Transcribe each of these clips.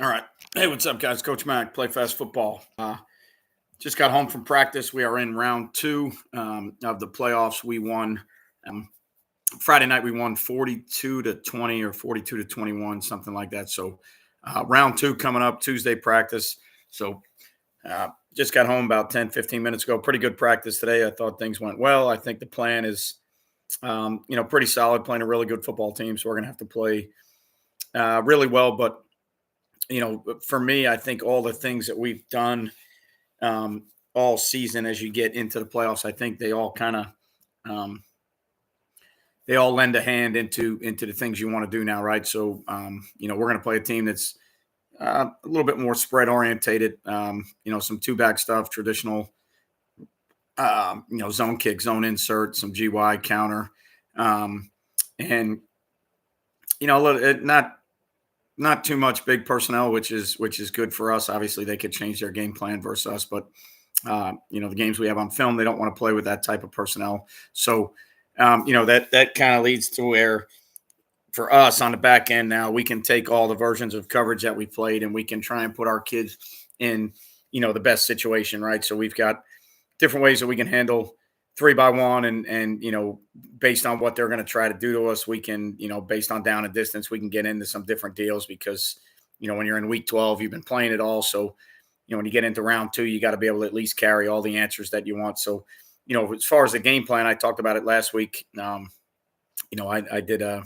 All right. Hey, what's up, guys? Coach Mack, Play Fast Football. Just got home from practice. We are in round two of the playoffs. We won Friday night. We won 42-20 or 42-21, something like that. So round two coming up Tuesday practice. So just got home about 10, 15 minutes ago. Pretty good practice today. I thought things went well. I think the plan is, pretty solid. Playing a really good football team. So we're going to have to play really well, but for me, I think all the things that we've done all season as you get into the playoffs, I think they all kind of um, they all lend a hand into the things you want to do now, right? So we're going to play a team that's a little bit more spread orientated. Some two back stuff, traditional, zone kick, zone insert, some GY counter, um, and not too much big personnel, which is good for us. Obviously, they could change their game plan versus us, but the games we have on film, they don't want to play with that type of personnel. So, that kind of leads to where for us on the back end now, we can take all the versions of coverage that we played and we can try and put our kids in, the best situation, right? So we've got different ways that we can handle 3-by-1 and based on what they're going to try to do to us, we can, based on down and distance, we can get into some different deals because, when you're in week 12, you've been playing it all. So, when you get into round two, you got to be able to at least carry all the answers that you want. So, as far as the game plan, I talked about it last week. I did a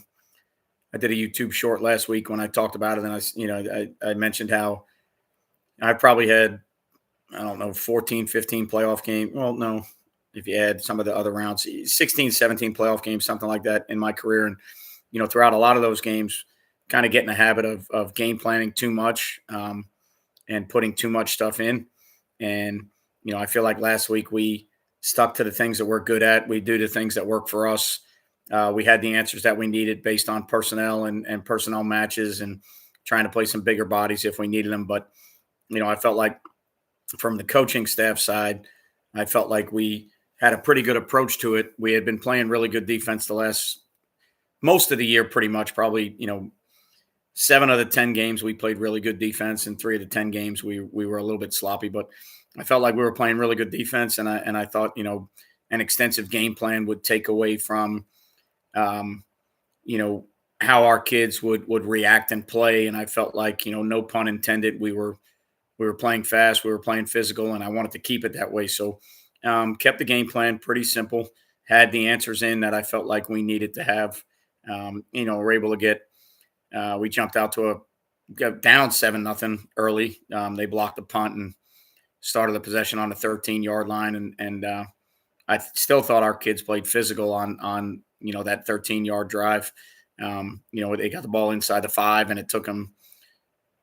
YouTube short last week when I talked about it. And I mentioned how I probably had, I don't know, 14, 15 playoff game. Well, no, if you add some of the other rounds, 16, 17 playoff games, something like that in my career. And, throughout a lot of those games, kind of get in the habit of game planning too much and putting too much stuff in. And, I feel like last week we stuck to the things that we're good at. We do the things that work for us. We had the answers that we needed based on personnel and personnel matches and trying to play some bigger bodies if we needed them. But, I felt like from the coaching staff side, I felt like we had a pretty good approach to it. We had been playing really good defense the last most of the year, pretty much. Probably 7 of the 10 games we played really good defense, and 3 of the 10 games we were a little bit sloppy. But I felt like we were playing really good defense, and I thought an extensive game plan would take away from um, how our kids would react and play. And I felt like no pun intended, we were playing fast, we were playing physical, and I wanted to keep it that way. So kept the game plan pretty simple, had the answers in that I felt like we needed to have. We're able to get. We jumped out to got down 7-0 early. They blocked the punt and started the possession on the 13-yard line, and I still thought our kids played physical on that 13-yard drive. They got the ball inside the 5, and it took them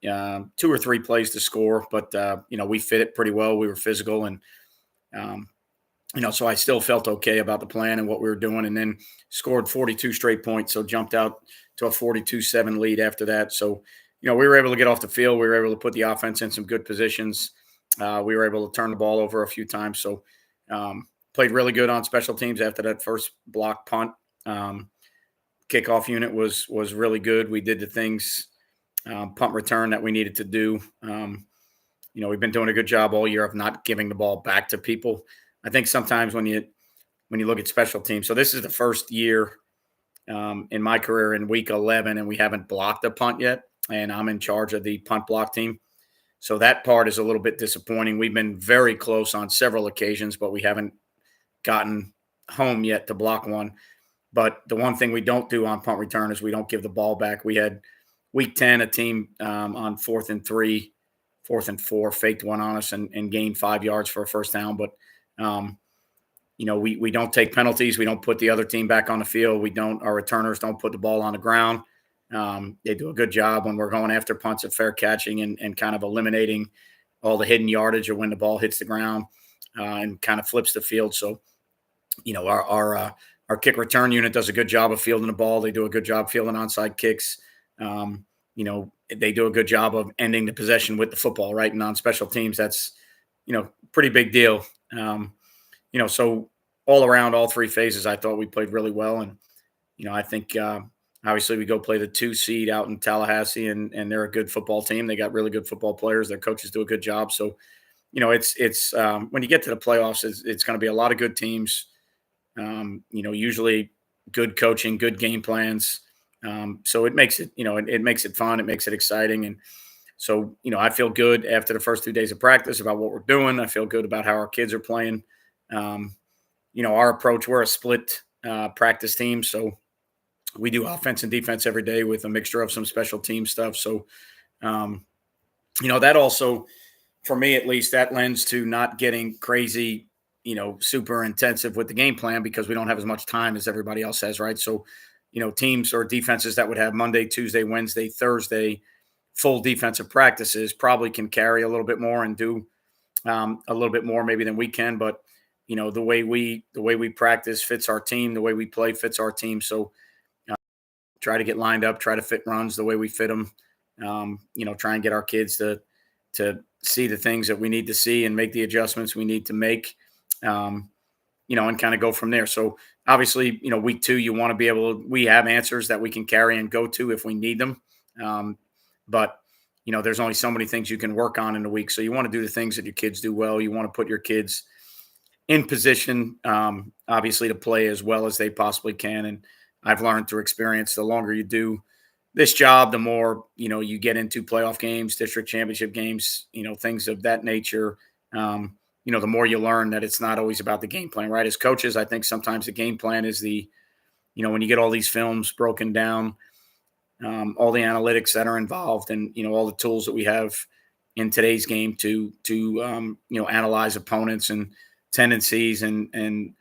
2 or 3 plays to score, but we fit it pretty well. We were physical, and um, so I still felt okay about the plan and what we were doing, and then scored 42 straight points. So jumped out to a 42-7 lead after that. So, we were able to get off the field. We were able to put the offense in some good positions. We were able to turn the ball over a few times. So played really good on special teams after that first block punt. Kickoff unit was really good. We did the things, punt return that we needed to do. We've been doing a good job all year of not giving the ball back to people. I think sometimes when you look at special teams, so this is the first year in my career in week 11, and we haven't blocked a punt yet, and I'm in charge of the punt block team. So that part is a little bit disappointing. We've been very close on several occasions, but we haven't gotten home yet to block one. But the one thing we don't do on punt return is we don't give the ball back. We had week 10, a team on 4th and 3, 4th and 4, faked one on us and gained 5 yards for a first down. But we don't take penalties. We don't put the other team back on the field. Our returners don't put the ball on the ground. They do a good job when we're going after punts at fair catching and kind of eliminating all the hidden yardage or when the ball hits the ground and kind of flips the field. So, our kick return unit does a good job of fielding the ball. They do a good job fielding onside kicks. They do a good job of ending the possession with the football, right? And on special teams, that's, pretty big deal. So all around all 3 phases, I thought we played really well. And, I think Obviously, we go play the 2 seed out in Tallahassee, and they're a good football team. They got really good football players. Their coaches do a good job. So, it's when you get to the playoffs, it's going to be a lot of good teams. Usually good coaching, good game plans. So it makes it, it makes it fun. It makes it exciting. And so, I feel good after the first 2 days of practice about what we're doing. I feel good about how our kids are playing. Um, our approach, we're a split practice team. So we do offense and defense every day with a mixture of some special team stuff. So, um, that also, for me at least, that lends to not getting crazy, super intensive with the game plan because we don't have as much time as everybody else has, right? So, teams or defenses that would have Monday, Tuesday, Wednesday, Thursday, full defensive practices probably can carry a little bit more and do a little bit more maybe than we can. But the way we practice fits our team. The way we play fits our team. So try to get lined up, try to fit runs the way we fit them. Try and get our kids to see the things that we need to see and make the adjustments we need to make. And kind of go from there. So obviously, week 2, you want to be able to, we have answers that we can carry and go to if we need them. But there's only so many things you can work on in a week. So you want to do the things that your kids do well. You want to put your kids in position, obviously, to play as well as they possibly can. And I've learned through experience, the longer you do this job, the more, you get into playoff games, district championship games, things of that nature. The more you learn that it's not always about the game plan, right? As coaches, I think sometimes the game plan is when you get all these films broken down, all the analytics that are involved and, all the tools that we have in today's game to analyze opponents and tendencies and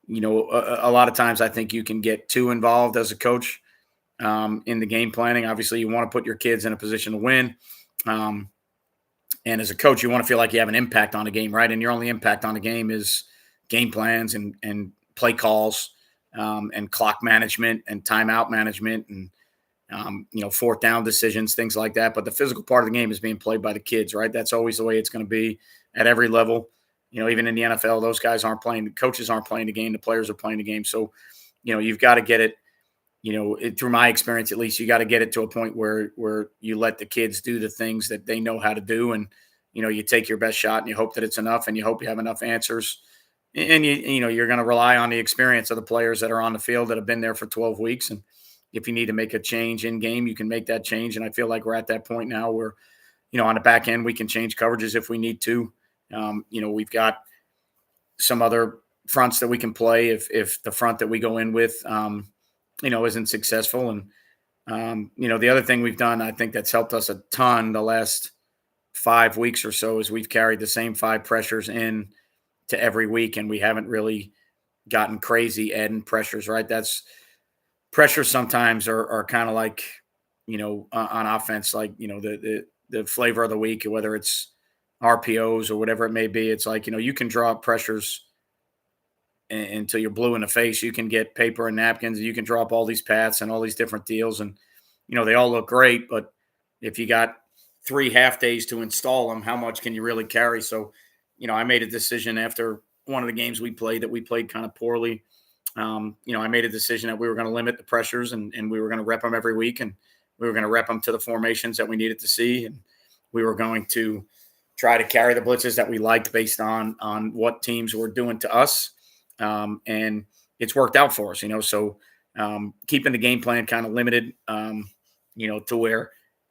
a lot of times I think you can get too involved as a coach in the game planning. Obviously, you want to put your kids in a position to win. And as a coach, you want to feel like you have an impact on the game, right? And your only impact on the game is game plans and play calls and clock management and timeout management and, fourth down decisions, things like that. But the physical part of the game is being played by the kids, right? That's always the way it's going to be at every level. Even in the NFL, those guys aren't playing. The coaches aren't playing the game. The players are playing the game. So, you've got to get it. Through my experience, at least, you got to get it to a point where you let the kids do the things that they know how to do, and you take your best shot, and you hope that it's enough, and you hope you have enough answers, and you're going to rely on the experience of the players that are on the field that have been there for 12 weeks, and if you need to make a change in game, you can make that change, and I feel like we're at that point now where on the back end we can change coverages if we need to. We've got some other fronts that we can play if the front that we go in with. Isn't successful. And, the other thing we've done, I think that's helped us a ton the last 5 weeks or so is we've carried the same 5 pressures in to every week. And we haven't really gotten crazy adding pressures, right? That's pressures sometimes are kind of like, on offense, like, the flavor of the week, whether it's RPOs or whatever it may be. It's like, you can draw up pressures until you're blue in the face. You can get paper and napkins. You can draw up all these paths and all these different deals. And, they all look great. But if you got 3 half days to install them, how much can you really carry? So, I made a decision after one of the games we played kind of poorly. I made a decision that we were going to limit the pressures and we were going to rep them every week. And we were going to rep them to the formations that we needed to see. And we were going to try to carry the blitzes that we liked based on what teams were doing to us. And it's worked out for us, so keeping the game plan kind of limited, to where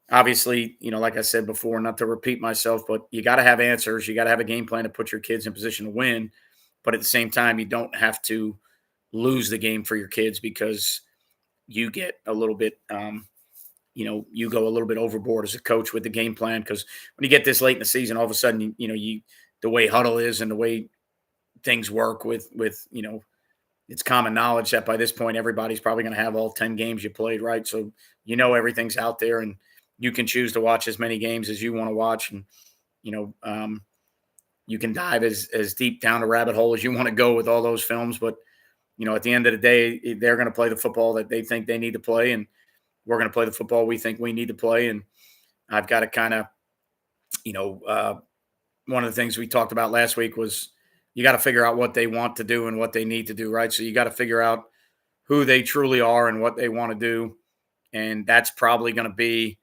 obviously, like I said before, not to repeat myself, but you got to have answers. You got to have a game plan to put your kids in position to win. But at the same time, you don't have to lose the game for your kids because you get a little bit, you go a little bit overboard as a coach with the game plan. Because when you get this late in the season, all of a sudden, the way huddle is and the way things work with it's common knowledge that by this point everybody's probably going to have all 10 games you played, right? So everything's out there and you can choose to watch as many games as you want to watch, and you can dive as deep down the rabbit hole as you want to go with all those films. But at the end of the day, they're going to play the football that they think they need to play, and we're going to play the football we think we need to play. And I've got to kind of one of the things we talked about last week was you got to figure out what they want to do and what they need to do, right? So you got to figure out who they truly are and what they want to do. And that's probably going to be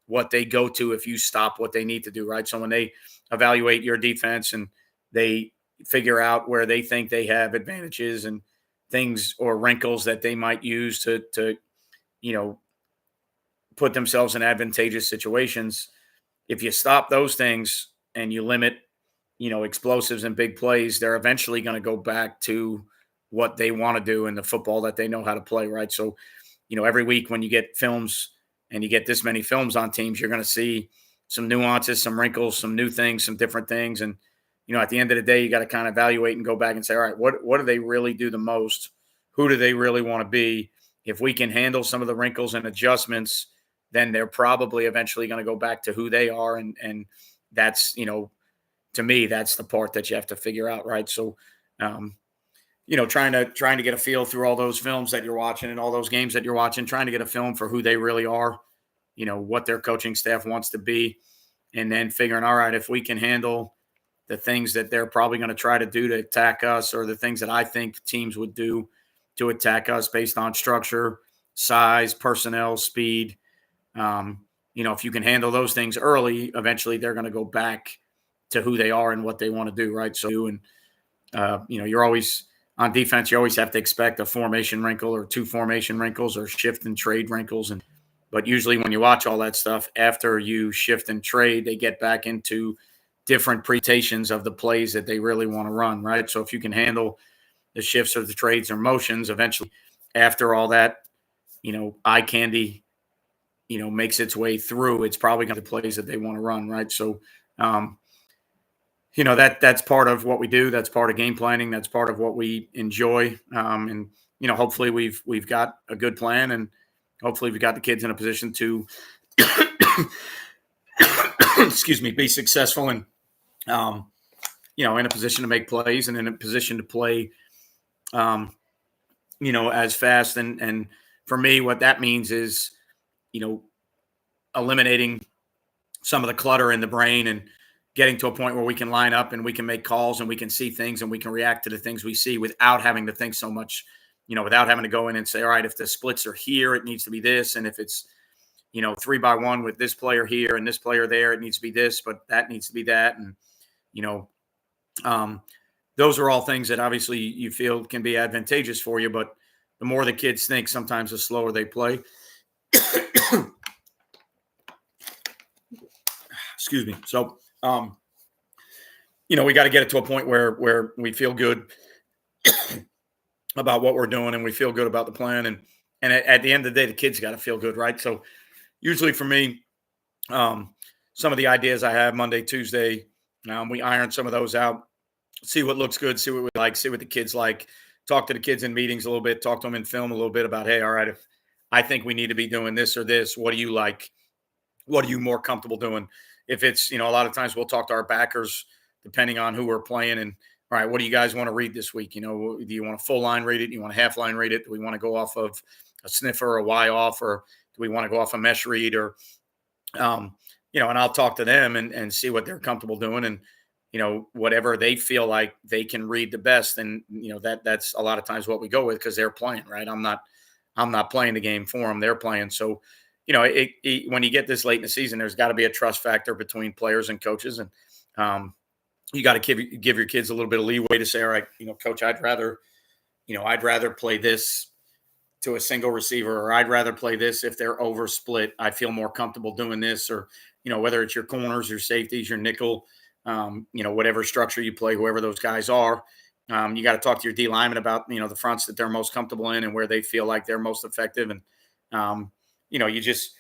what they go to if you stop what they need to do, right? So when they evaluate your defense and they figure out where they think they have advantages and things or wrinkles that they might use to you know put themselves in advantageous situations, if you stop those things and you limit explosives and big plays, they're eventually going to go back to what they want to do in the football that they know how to play, right? So every week when you get films and you get this many films on teams, you're going to see some nuances, some wrinkles, some new things, some different things. And, at the end of the day, you got to kind of evaluate and go back and say, all right, what do they really do the most? Who do they really want to be? If we can handle some of the wrinkles and adjustments, then they're probably eventually going to go back to who they are. And that's, to me, that's the part that you have to figure out, right? So, trying to get a feel through all those films that you're watching and all those games that you're watching, trying to get a film for who they really are, what their coaching staff wants to be, and then figuring, all right, if we can handle the things that they're probably going to try to do to attack us, or the things that I think teams would do to attack us based on structure, size, personnel, speed. If you can handle those things early, eventually they're going to go back to who they are and what they want to do, right? So, and you're always on defense. You always have to expect a formation wrinkle or two formation wrinkles or shift and trade wrinkles, but usually when you watch all that stuff after you shift and trade, they get back into different presentations of the plays that they really want to run, right? So if you can handle the shifts or the trades or motions, eventually after all that, eye candy, makes its way through, it's probably going to be plays that they want to run, right? So, that's part of what we do. That's part of game planning. That's part of what we enjoy. And hopefully we've got a good plan, and hopefully we've got the kids in a position to, excuse me, be successful and, in a position to make plays and in a position to play, as fast. And for me, what that means is, eliminating some of the clutter in the brain and getting to a point where we can line up and we can make calls and we can see things and we can react to the things we see without having to think so much, without having to go in and say, all right, if the splits are here, it needs to be this. And if it's, 3-by-1 with this player here and this player there, it needs to be this, but that needs to be that. And, those are all things that obviously you feel can be advantageous for you, but the more the kids think, sometimes the slower they play. Excuse me. So, we got to get it to a point where we feel good about what we're doing and we feel good about the plan. And at the end of the day, the kids got to feel good, right? So usually for me, some of the ideas I have Monday, Tuesday, we iron some of those out, see what looks good, see what we like, see what the kids like, talk to the kids in meetings a little bit, talk to them in film a little bit about, hey, all right, if I think we need to be doing this or this, what do you like? What are you more comfortable doing? If it's, a lot of times we'll talk to our backers depending on who we're playing and, all right, what do you guys want to read this week? Do you want a full line read it? Do you want a half line read it? Do we want to go off of a sniffer or a Y off, or do we want to go off a mesh read, or, and I'll talk to them and see what they're comfortable doing. And, whatever they feel like they can read the best. And, that's a lot of times what we go with because they're playing, right? I'm not playing the game for them. They're playing. So, when you get this late in the season, there's got to be a trust factor between players and coaches. And you got to give your kids a little bit of leeway to say, all right, coach, I'd rather play this to a single receiver, or I'd rather play this if they're over split. I feel more comfortable doing this, or, whether it's your corners, your safeties, your nickel, whatever structure you play, whoever those guys are, you got to talk to your D lineman about, the fronts that they're most comfortable in and where they feel like they're most effective. And, you just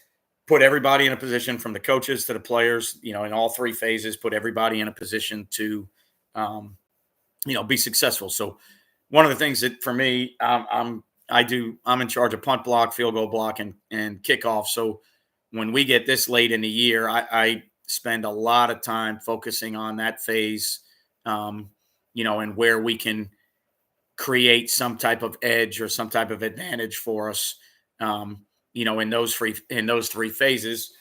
put everybody in a position, from the coaches to the players, in all three phases, put everybody in a position to, be successful. So one of the things that for me, I'm in charge of punt block, field goal block, and kickoff. So when we get this late in the year, I spend a lot of time focusing on that phase, and where we can create some type of edge or some type of advantage for us, in those three phases,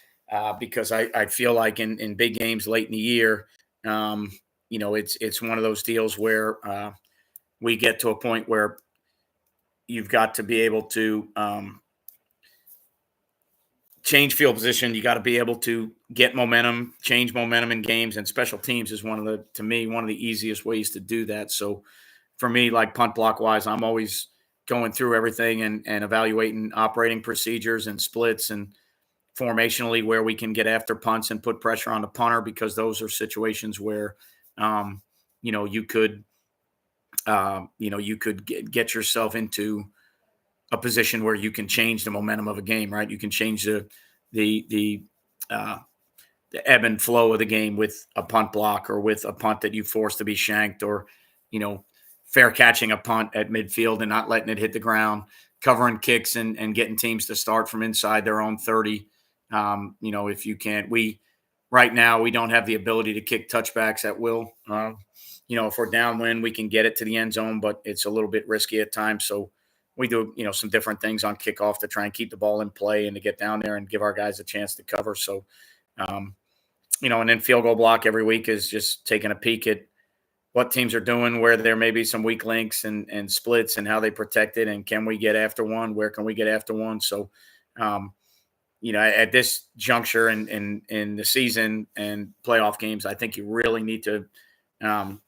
because I feel like in big games late in the year, it's one of those deals where we get to a point where you've got to be able to change field position. You got to be able to get momentum, change momentum in games, and special teams is to me, one of the easiest ways to do that. So for me, like punt block wise, I'm always going through everything and evaluating operating procedures and splits and formationally where we can get after punts and put pressure on the punter, because those are situations where, um, you know, you could get yourself into a position where you can change the momentum of a game, right? You can change the the uh, the ebb and flow of the game with a punt block, or with a punt that you force to be shanked, or you know, fair catching a punt at midfield and not letting it hit the ground, covering kicks and getting teams to start from inside their own 30. You know, if you can't, we right now we don't have the ability to kick touchbacks at will. You know, if we're downwind, we can get it to the end zone, but it's a little bit risky at times. So we do, you know, some different things on kickoff to try and keep the ball in play and to get down there and give our guys a chance to cover. So, um, you know, and then field goal block every week is just taking a peek at what teams are doing, where there may be some weak links and splits and how they protect it. And can we get after one? Where can we get after one? So, um, you know, at this juncture in the season and playoff games, I think you really need to um,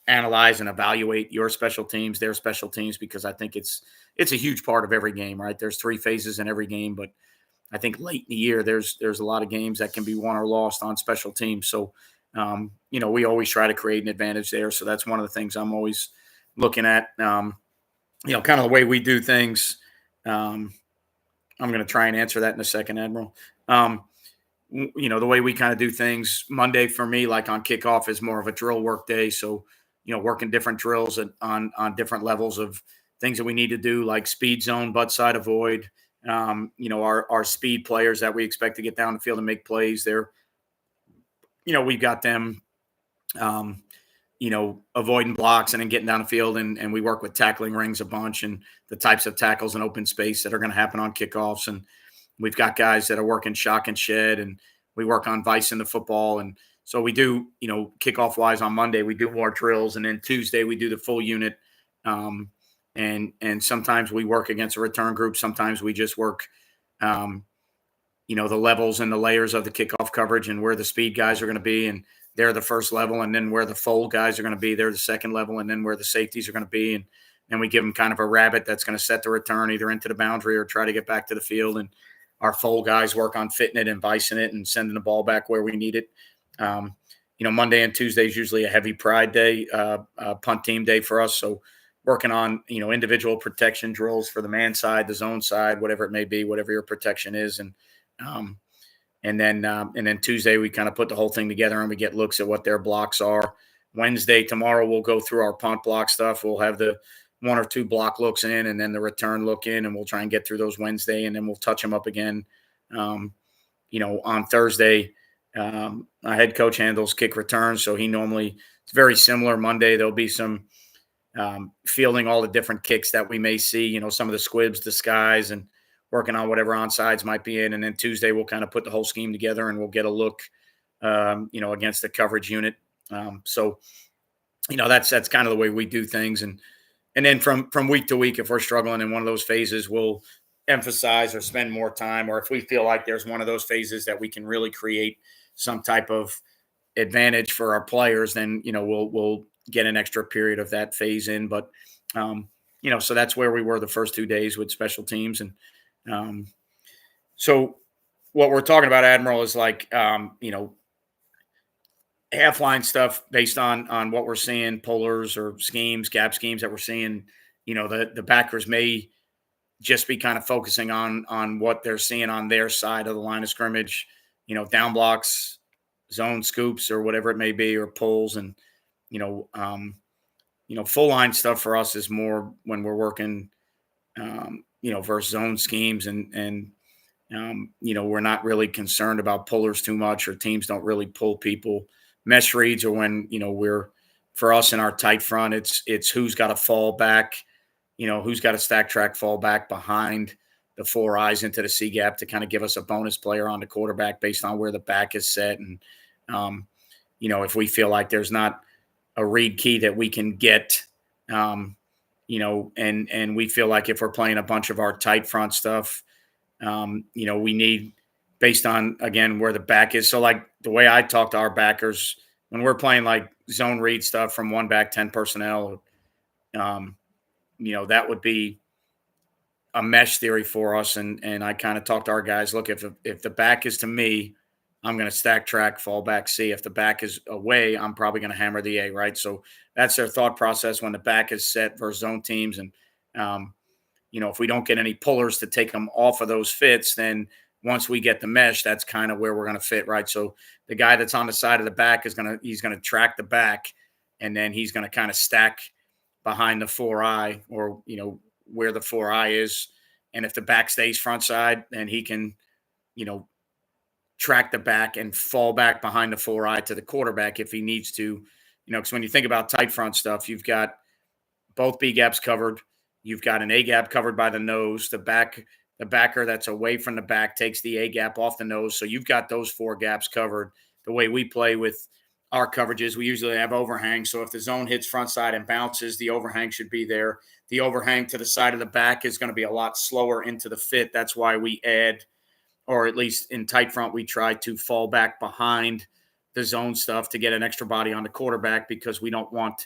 analyze and evaluate your special teams, their special teams, because I think it's a huge part of every game, right? There's three phases in every game, but I think late in the year there's a lot of games that can be won or lost on special teams. So you know, we always try to create an advantage there. So that's one of the things I'm always looking at. You know, kind of the way we do things. Um, I'm going to try and answer that in a second, Admiral. Um, you know, the way we kind of do things, Monday for me, like on kickoff, is more of a drill work day. So, you know, working different drills on different levels of things that we need to do, like speed zone, butt side avoid. You know, our speed players that we expect to get down the field and make plays. They're, you know, we've got them, um, you know, avoiding blocks and then getting down the field, and we work with tackling rings a bunch and the types of tackles in open space that are going to happen on kickoffs. And we've got guys that are working shock and shed, and we work on vice in the football. And so we do, you know, kickoff wise on Monday, we do more drills. And then Tuesday we do the full unit. Um, and sometimes we work against a return group. Sometimes we just work, um, you know, the levels and the layers of the kickoff coverage and where the speed guys are going to be. And they're the first level. And then where the fold guys are going to be, they're the second level. And then where the safeties are going to be. And then we give them kind of a rabbit that's going to set the return either into the boundary or try to get back to the field. And our fold guys work on fitting it and vicing it and sending the ball back where we need it. You know, Monday and Tuesday is usually a heavy pride day, punt team day for us. So working on, you know, individual protection drills for the man side, the zone side, whatever it may be, whatever your protection is. Um, and then Tuesday we kind of put the whole thing together and we get looks at what their blocks are. Wednesday, tomorrow, we'll go through our punt block stuff. We'll have the one or two block looks in and then the return look in, and we'll try and get through those Wednesday, and then we'll touch them up again. You know, on Thursday, our head coach handles kick returns. So it's very similar. Monday, there'll be some fielding all the different kicks that we may see, you know, some of the squibs, the skies, and working on whatever onsides might be in. And then Tuesday, we'll kind of put the whole scheme together and we'll get a look, you know, against the coverage unit. So, you know, that's kind of the way we do things. And then from week to week, if we're struggling in one of those phases, we'll emphasize or spend more time, or if we feel like there's one of those phases that we can really create some type of advantage for our players, then, you know, we'll get an extra period of that phase in. But, you know, so that's where we were the first 2 days with special teams. And so what we're talking about, Admiral, is like, you know, half line stuff based on what we're seeing, pullers or schemes, gap schemes that we're seeing. You know, the backers may just be kind of focusing on what they're seeing on their side of the line of scrimmage, you know, down blocks, zone scoops, or whatever it may be, or pulls. And, you know, full line stuff for us is more when we're working, you know, versus zone schemes. And you know, we're not really concerned about pullers too much, or teams don't really pull people. Mesh reads are when, you know, for us in our tight front, it's who's got to fall back, you know, who's got a stack track fall back behind the four eyes into the C gap to kind of give us a bonus player on the quarterback based on where the back is set. And, you know, if we feel like there's not a read key that we can get, you know, and we feel like if we're playing a bunch of our tight front stuff, you know, we need based on, again, where the back is. So, like, the way I talk to our backers when we're playing like zone read stuff from one back 10 personnel, um, that would be a mesh theory for us. And I kind of talk to our guys, look, if the back is to me, I'm going to stack track, fall back C. If the back is away, I'm probably going to hammer the A, right? So that's their thought process when the back is set versus zone teams. And, um, if we don't get any pullers to take them off of those fits, then once we get the mesh, that's kind of where we're going to fit, right? So the guy that's on the side of the back he's going to track the back, and then he's going to kind of stack behind the 4i, or where the 4i is. And if the back stays front side, then he can, you know, track the back and fall back behind the 4i to the quarterback if he needs to. Because when you think about tight front stuff, you've got both B gaps covered. You've got an A gap covered by the nose. The backer that's away from the back takes the A gap off the nose. So you've got those four gaps covered. The way we play with our coverages, we usually have overhang. So if the zone hits front side and bounces, the overhang should be there. The overhang to the side of the back is going to be a lot slower into the fit. That's why we add, or at least in tight front, we try to fall back behind the zone stuff to get an extra body on the quarterback, because we don't want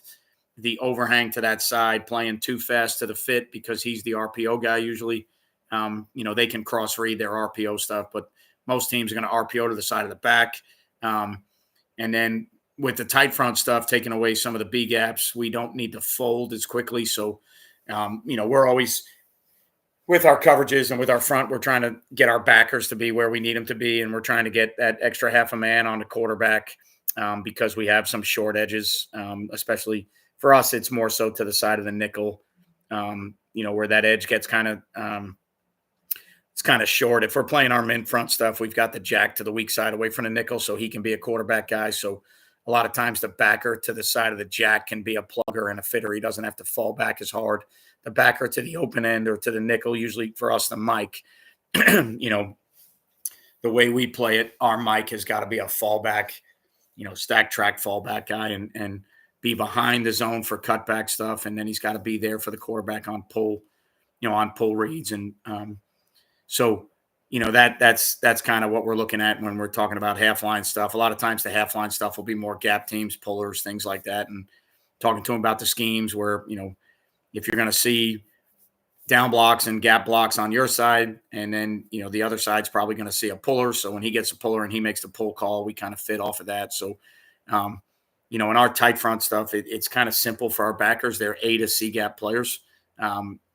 the overhang to that side playing too fast to the fit, because he's the RPO guy usually. They can cross read their RPO stuff, but most teams are going to RPO to the side of the back. And then with the tight front stuff, taking away some of the B gaps, we don't need to fold as quickly. So, we're always with our coverages and with our front, we're trying to get our backers to be where we need them to be. And we're trying to get that extra half a man on the quarterback, because we have some short edges, especially for us. It's more so to the side of the nickel, where that edge gets kind of, it's kind of short. If we're playing our min front stuff, we've got the jack to the weak side away from the nickel, so he can be a quarterback guy. So a lot of times the backer to the side of the jack can be a plugger and a fitter. He doesn't have to fall back as hard. The backer to the open end or to the nickel, usually for us, the Mike, the way we play it, our Mike has got to be a fallback, stack track fallback guy, and be behind the zone for cutback stuff. And then he's got to be there for the quarterback on pull, on pull reads. And, so, that's kind of what we're looking at when we're talking about half line stuff. A lot of times the half line stuff will be more gap teams, pullers, things like that. And talking to them about the schemes where, if you're going to see down blocks and gap blocks on your side, and then, the other side's probably going to see a puller. So when he gets a puller and he makes the pull call, we kind of fit off of that. So, in our tight front stuff, it's kind of simple for our backers. They're A to C gap players.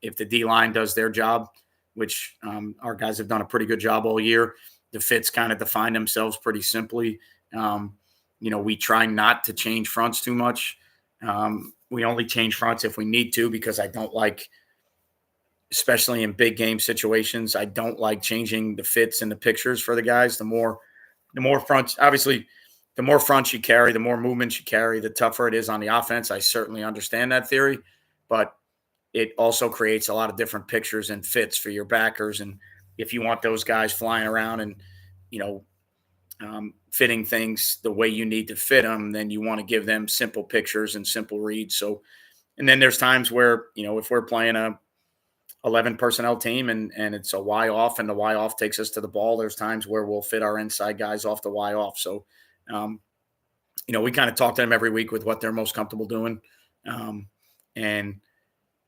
If the D line does their job, which our guys have done a pretty good job all year, the fits kind of define themselves pretty simply. We try not to change fronts too much. We only change fronts if we need to, because I don't like, especially in big game situations, I don't like changing the fits and the pictures for the guys. The more fronts, obviously, the more fronts you carry, the more movements you carry, the tougher it is on the offense. I certainly understand that theory, but it also creates a lot of different pictures and fits for your backers. And if you want those guys flying around and, fitting things the way you need to fit them, then you want to give them simple pictures and simple reads. So, and then there's times where, if we're playing a 11 personnel team and it's a Y off and the Y off takes us to the ball, there's times where we'll fit our inside guys off the Y off. So, we kind of talk to them every week with what they're most comfortable doing.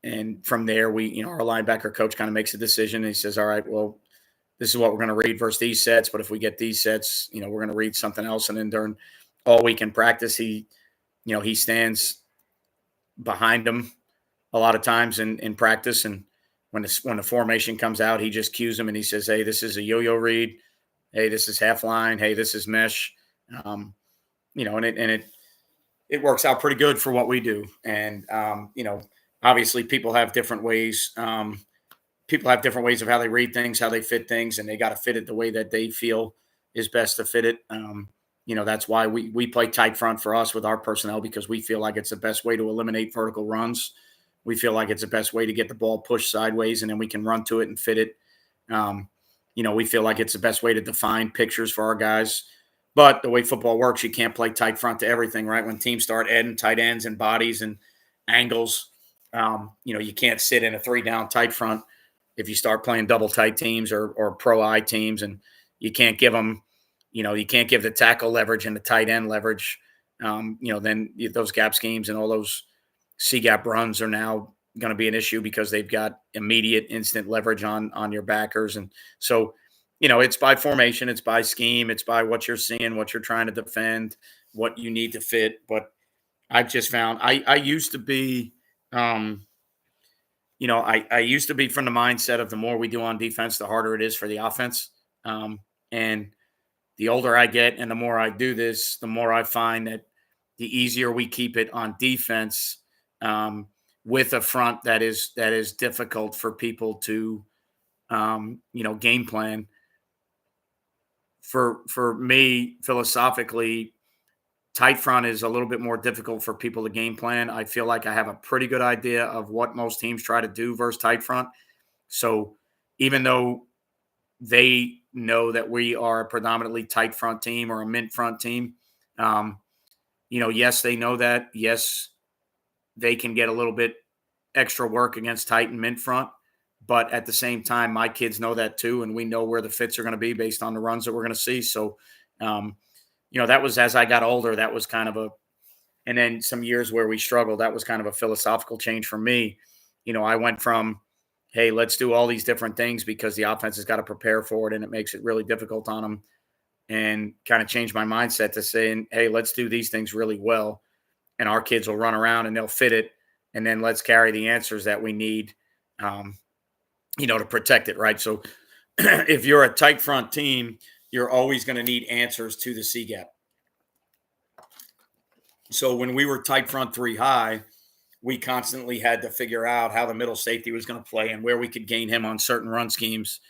And from there, our linebacker coach kind of makes a decision. And he says, all right, well, this is what we're going to read versus these sets. But if we get these sets, we're going to read something else. And then during all week in practice, he stands behind them a lot of times in practice. And when the formation comes out, he just cues them and he says, hey, this is a yo-yo read. Hey, this is half line. Hey, this is mesh. And it works out pretty good for what we do. And, obviously people have different ways. People have different ways of how they read things, how they fit things, and they got to fit it the way that they feel is best to fit it. That's why we play tight front for us with our personnel, because we feel like it's the best way to eliminate vertical runs. We feel like it's the best way to get the ball pushed sideways, and then we can run to it and fit it. We feel like it's the best way to define pictures for our guys. But the way football works, you can't play tight front to everything, right? When teams start adding tight ends and bodies and angles, you can't sit in a 3-down tight front if you start playing double tight teams or pro eye teams. And, you can't give them, you can't give the tackle leverage and the tight end leverage. Then those gap schemes and all those C gap runs are now going to be an issue because they've got immediate instant leverage on your backers. And so, it's by formation, it's by scheme, it's by what you're seeing, what you're trying to defend, what you need to fit. But I've just found I used to be, I used to be from the mindset of the more we do on defense, the harder it is for the offense. And the older I get and the more I do this, the more I find that the easier we keep it on defense, with a front that is difficult for people to, game plan. For me, philosophically, tight front is a little bit more difficult for people to game plan. I feel like I have a pretty good idea of what most teams try to do versus tight front. So even though they know that we are a predominantly tight front team or a mint front team, yes, they know that. Yes, they can get a little bit extra work against tight and mint front. But at the same time, my kids know that too. And we know where the fits are going to be based on the runs that we're going to see. So, that was as I got older, that was kind of and then some years where we struggled, that was kind of a philosophical change for me. I went from, hey, let's do all these different things because the offense has got to prepare for it and it makes it really difficult on them, and kind of changed my mindset to saying, hey, let's do these things really well and our kids will run around and they'll fit it. And then let's carry the answers that we need, to protect it. Right. So if you're a tight front team, you're always going to need answers to the C gap. So when we were tight front three high, we constantly had to figure out how the middle safety was going to play and where we could gain him on certain run schemes,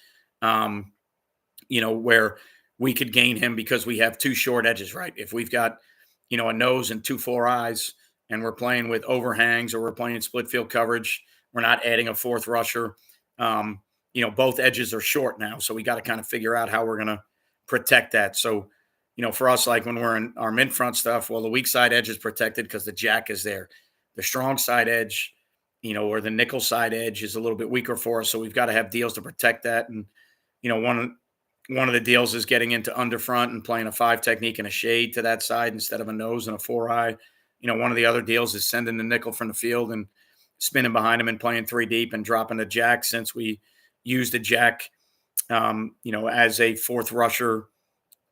where we could gain him because we have two short edges, right? If we've got, a nose and 2-4 eyes and we're playing with overhangs or we're playing split field coverage, we're not adding a fourth rusher. Both edges are short now. So we got to kind of figure out how we're going to protect that. So, for us, like when we're in our mid front stuff, well, the weak side edge is protected because the jack is there. The strong side edge, or the nickel side edge is a little bit weaker for us. So we've got to have deals to protect that. And, one of the deals is getting into under front and playing a 5 technique and a shade to that side instead of a nose and a 4 eye. One of the other deals is sending the nickel from the field and spinning behind him and playing 3 deep and dropping the jack, since we use the jack, as a fourth rusher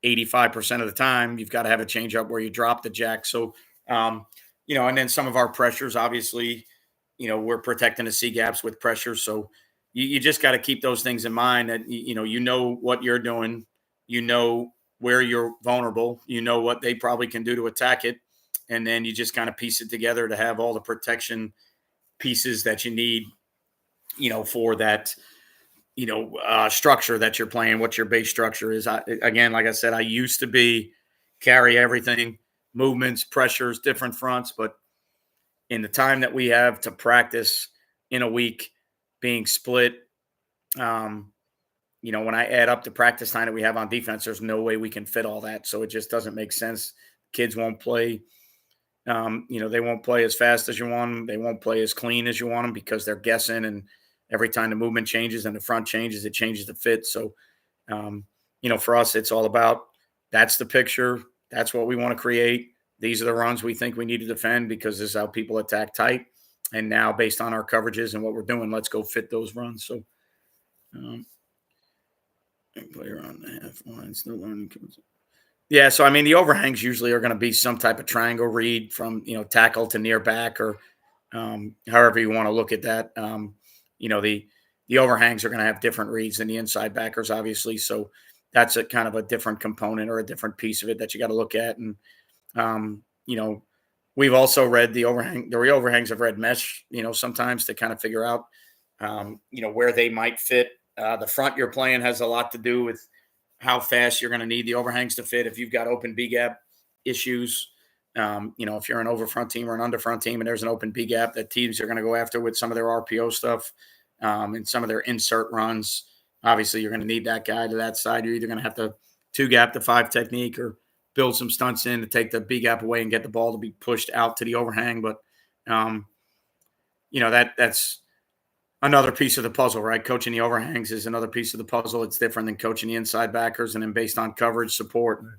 85% of the time. You've got to have a change up where you drop the jack. So, and then some of our pressures, obviously, we're protecting the C gaps with pressure. So you just got to keep those things in mind that, what you're doing, where you're vulnerable, what they probably can do to attack it. And then you just kind of piece it together to have all the protection pieces that you need, for that, structure that you're playing, what your base structure is. Again, like I said, I used to carry everything, movements, pressures, different fronts, but in the time that we have to practice in a week being split, when I add up the practice time that we have on defense, there's no way we can fit all that. So it just doesn't make sense. Kids won't play. They won't play as fast as you want them. They won't play as clean as you want them because they're guessing. And every time the movement changes and the front changes, it changes the fit. So, for us, it's all about, that's the picture. That's what we want to create. These are the runs we think we need to defend because this is how people attack tight. And now based on our coverages and what we're doing, let's go fit those runs. So, player on the half line, still learning. Yeah, so the overhangs usually are going to be some type of triangle read from tackle to near back, or however you want to look at that. The overhangs are going to have different reads than the inside backers, obviously. So that's a kind of a different component or a different piece of it that you got to look at. And we've also read the overhangs have read mesh, sometimes to kind of figure out where they might fit. The front you're playing has a lot to do with how fast you're going to need the overhangs to fit. If you've got open B gap issues, if you're an over front team or an under front team and there's an open B gap that teams are going to go after with some of their RPO stuff, and some of their insert runs, obviously you're going to need that guy to that side. You're either going to have to 2 gap the 5 technique or build some stunts in to take the B gap away and get the ball to be pushed out to the overhang. But, that's another piece of the puzzle, right? Coaching the overhangs is another piece of the puzzle. It's different than coaching the inside backers. And then based on coverage, support, and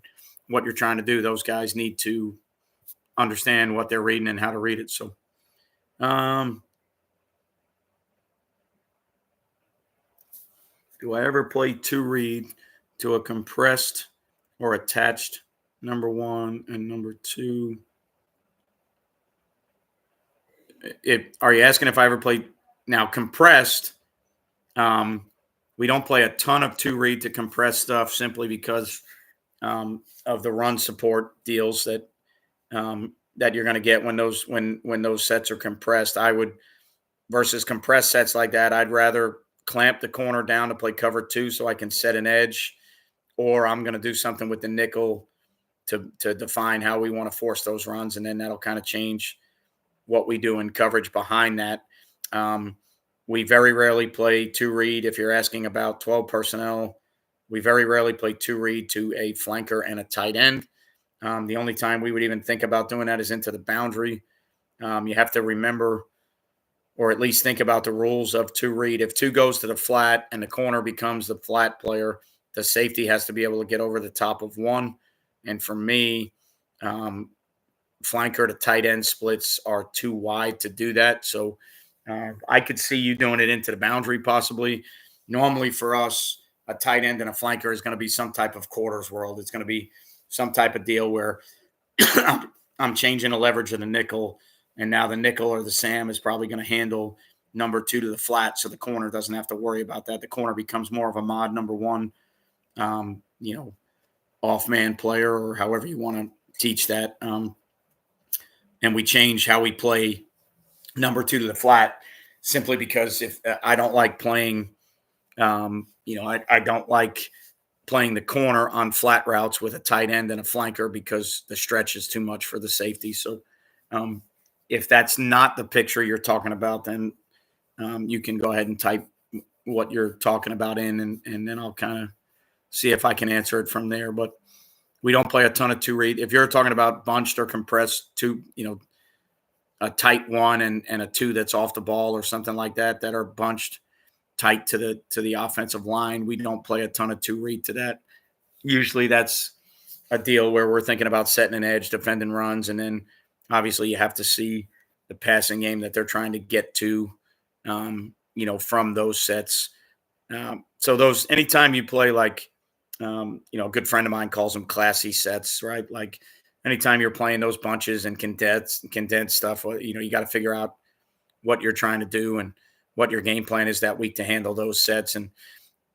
what you're trying to do, those guys need to understand what they're reading and how to read it. So, um, do I ever play two read to a compressed or attached number one and number two? Are you asking if I ever played now compressed? Um, we don't play a ton of two read to compress stuff simply because of the run support deals that you're going to get when those sets are compressed. I would versus compressed sets like that. I'd rather clamp the corner down to play cover two so I can set an edge, or I'm going to do something with the nickel to define how we want to force those runs, and then that'll kind of change what we do in coverage behind that. We very rarely play two read. If you're asking about 12 personnel, we very rarely play two read to a flanker and a tight end. The only time we would even think about doing that is into the boundary. You have to remember, or at least think about the rules of two read. If two goes to the flat and the corner becomes the flat player, the safety has to be able to get over the top of one. And for me, flanker to tight end splits are too wide to do that. So I could see you doing it into the boundary possibly. Normally for us, a tight end and a flanker is going to be some type of quarters world. It's going to be some type of deal where I'm changing the leverage of the nickel, and now the nickel or the Sam is probably going to handle number two to the flat, so the corner doesn't have to worry about that. The corner becomes more of a mod number one, off man player, or however you want to teach that. And we change how we play number two to the flat simply because if I don't like playing, I don't like playing the corner on flat routes with a tight end and a flanker because the stretch is too much for the safety. So if that's not the picture you're talking about, then you can go ahead and type what you're talking about in, and then I'll kind of see if I can answer it from there. But we don't play a ton of two read. If you're talking about bunched or compressed two, a tight one and a two that's off the ball or something like that are bunched tight to the offensive line, we don't play a ton of two read to that. Usually that's a deal where we're thinking about setting an edge, defending runs, and then obviously you have to see the passing game that they're trying to get to, from those sets. So those, anytime you play like, a good friend of mine calls them classy sets, right? Like anytime you're playing those bunches and condensed stuff, you got to figure out what you're trying to do and what your game plan is that week to handle those sets. And,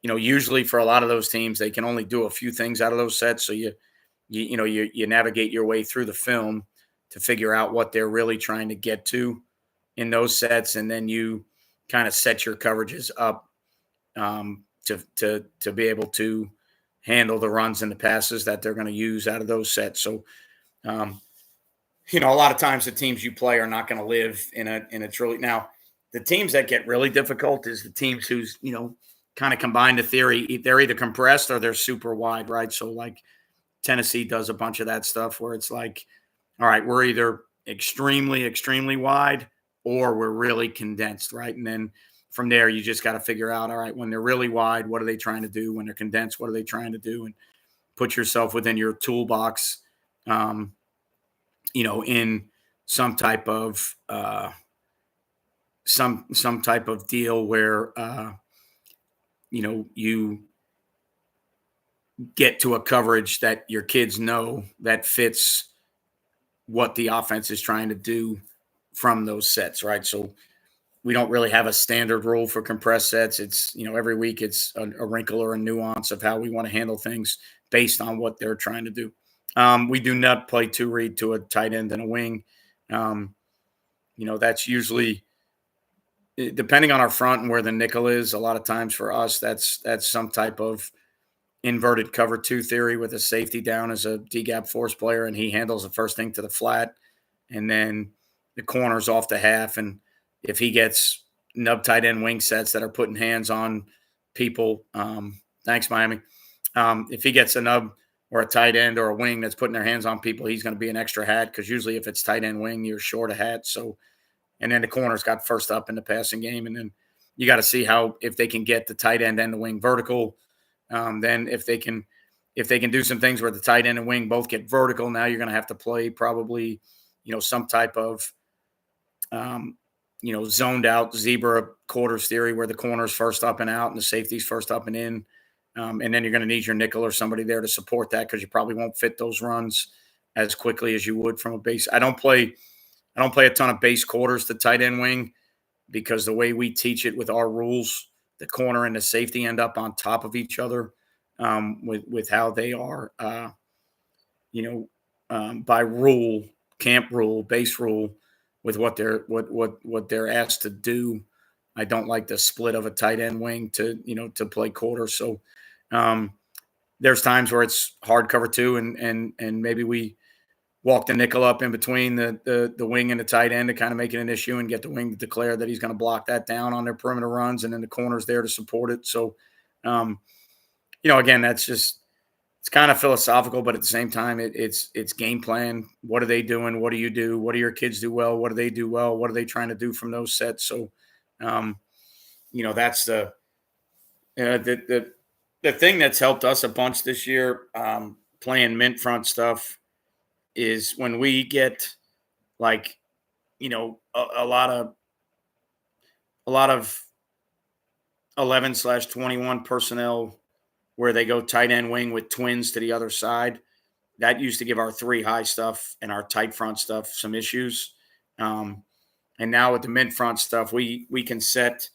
usually for a lot of those teams, they can only do a few things out of those sets. So you navigate your way through the film to figure out what they're really trying to get to in those sets. And then you kind of set your coverages up to be able to handle the runs and the passes that they're going to use out of those sets. So, a lot of times the teams you play are not going to live in a truly. Now, the teams that get really difficult is the teams who's, kind of combine the theory. They're either compressed or they're super wide, right? So like Tennessee does a bunch of that stuff where it's like, all right, we're either extremely, extremely wide or we're really condensed, right? And then from there, you just got to figure out, all right, when they're really wide, what are they trying to do? When they're condensed, what are they trying to do? And put yourself within your toolbox, in some type of some type of deal where you get to a coverage that your kids know that fits what the offense is trying to do from those sets, right? So we don't really have a standard rule for compressed sets. It's, every week it's a wrinkle or a nuance of how we want to handle things based on what they're trying to do. We do not play two read to a tight end and a wing. That's usually depending on our front and where the nickel is. A lot of times for us, that's some type of inverted cover two theory with a safety down as a D-gap force player, and he handles the first thing to the flat, and then the corner's off the half. And if he gets nub tight end wing sets that are putting hands on people, thanks, Miami. If he gets a nub or a tight end or a wing that's putting their hands on people, he's going to be an extra hat because usually if it's tight end wing, you're short a hat. So, and then the corner's got first up in the passing game. And then you got to see how if they can get the tight end and the wing vertical. Then if they can do some things where the tight end and wing both get vertical, now you're going to have to play probably some type of um, zoned out zebra quarters theory where the corner's first up and out and the safety's first up and in. And then you're going to need your nickel or somebody there to support that because you probably won't fit those runs as quickly as you would from a base. I don't play a ton of base quarters to tight end wing because the way we teach it with our rules, the corner and the safety end up on top of each other with how they are, by rule, camp rule, base rule, with what they're asked to do. I don't like the split of a tight end wing to play quarter. So um, there's times where it's hard cover two, and maybe we walk the nickel up in between the wing and the tight end to kind of make it an issue and get the wing to declare that he's going to block that down on their perimeter runs, and then the corner's there to support it. So, um, again, it's kind of philosophical, but at the same time, it's game plan. What are they doing? What do you do? What do your kids do well? What do they do well? What are they trying to do from those sets? So, um, that's the thing that's helped us a bunch this year, playing mint front stuff, is when we get like a lot of 11/21 personnel where they go tight end wing with twins to the other side. That used to give our three high stuff and our tight front stuff some issues. Um, and now with the mint front stuff, we can set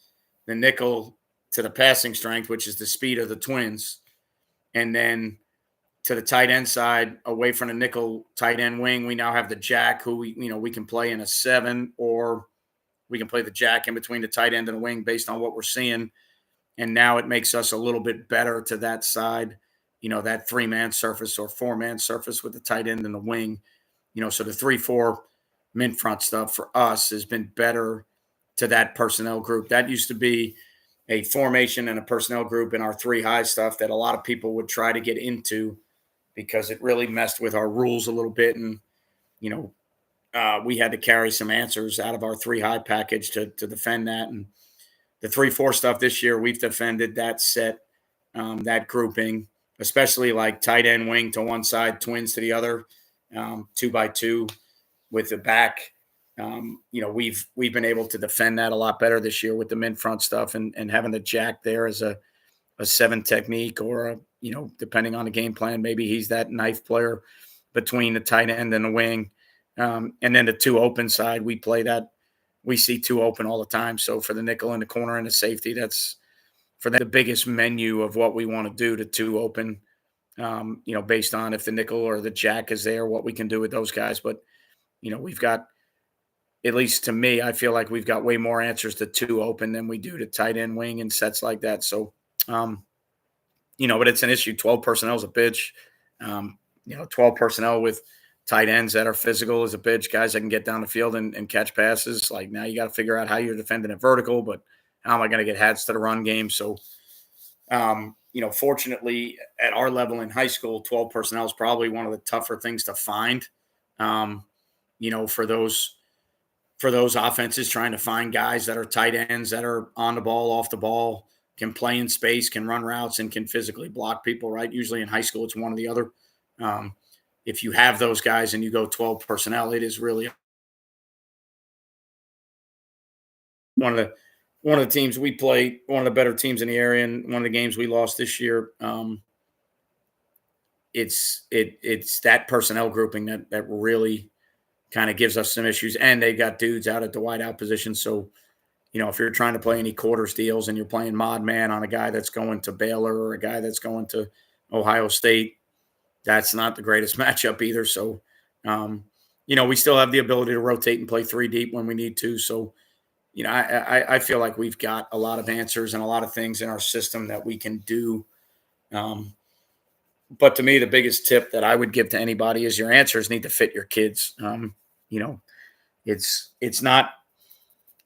the nickel to the passing strength, which is the speed of the twins, and then to the tight end side, away from the nickel tight end wing, we now have the jack who we can play in a 7, or we can play the jack in between the tight end and the wing based on what we're seeing. And now it makes us a little bit better to that side, that 3-man surface or 4-man surface with the tight end and the wing. So the 3-4 mint front stuff for us has been better to that personnel group. That used to be a formation and a personnel group in our 3 high stuff that a lot of people would try to get into because it really messed with our rules a little bit. And, we had to carry some answers out of our 3 high package to defend that. And the 3-4 stuff this year, we've defended that set, that grouping, especially like tight end wing to one side, twins to the other, 2x2 with the back. We've been able to defend that a lot better this year with the mint front stuff and having the jack there as a 7 technique, or depending on the game plan, maybe he's that knife player between the tight end and the wing. And then the 2 open side, we see 2 open all the time. So for the nickel and the corner and the safety, that's for the biggest menu of what we want to do to 2 open, based on if the nickel or the jack is there, what we can do with those guys. But, we've got, at least to me, I feel like we've got way more answers to 2 open than we do to tight end wing and sets like that. So, but it's an issue. 12 personnel is a bitch. 12 personnel with tight ends that are physical is a bitch. Guys that can get down the field and catch passes. Like, now you got to figure out how you're defending it vertical, but how am I going to get hats to the run game? So, fortunately at our level in high school, 12 personnel is probably one of the tougher things to find, for those offenses trying to find guys that are tight ends that are on the ball, off the ball, can play in space, can run routes, and can physically block people, right? Usually in high school, it's one or the other. If you have those guys and you go 12 personnel, it is really one of the teams we play, one of the better teams in the area, and one of the games we lost this year. It's that personnel grouping that really kind of gives us some issues, and they got dudes out at the wideout position. So, if you're trying to play any quarters deals and you're playing mod man on a guy that's going to Baylor or a guy that's going to Ohio State, that's not the greatest matchup either. So, we still have the ability to rotate and play 3 deep when we need to. So, I feel like we've got a lot of answers and a lot of things in our system that we can do. But to me, the biggest tip that I would give to anybody is your answers need to fit your kids. It's not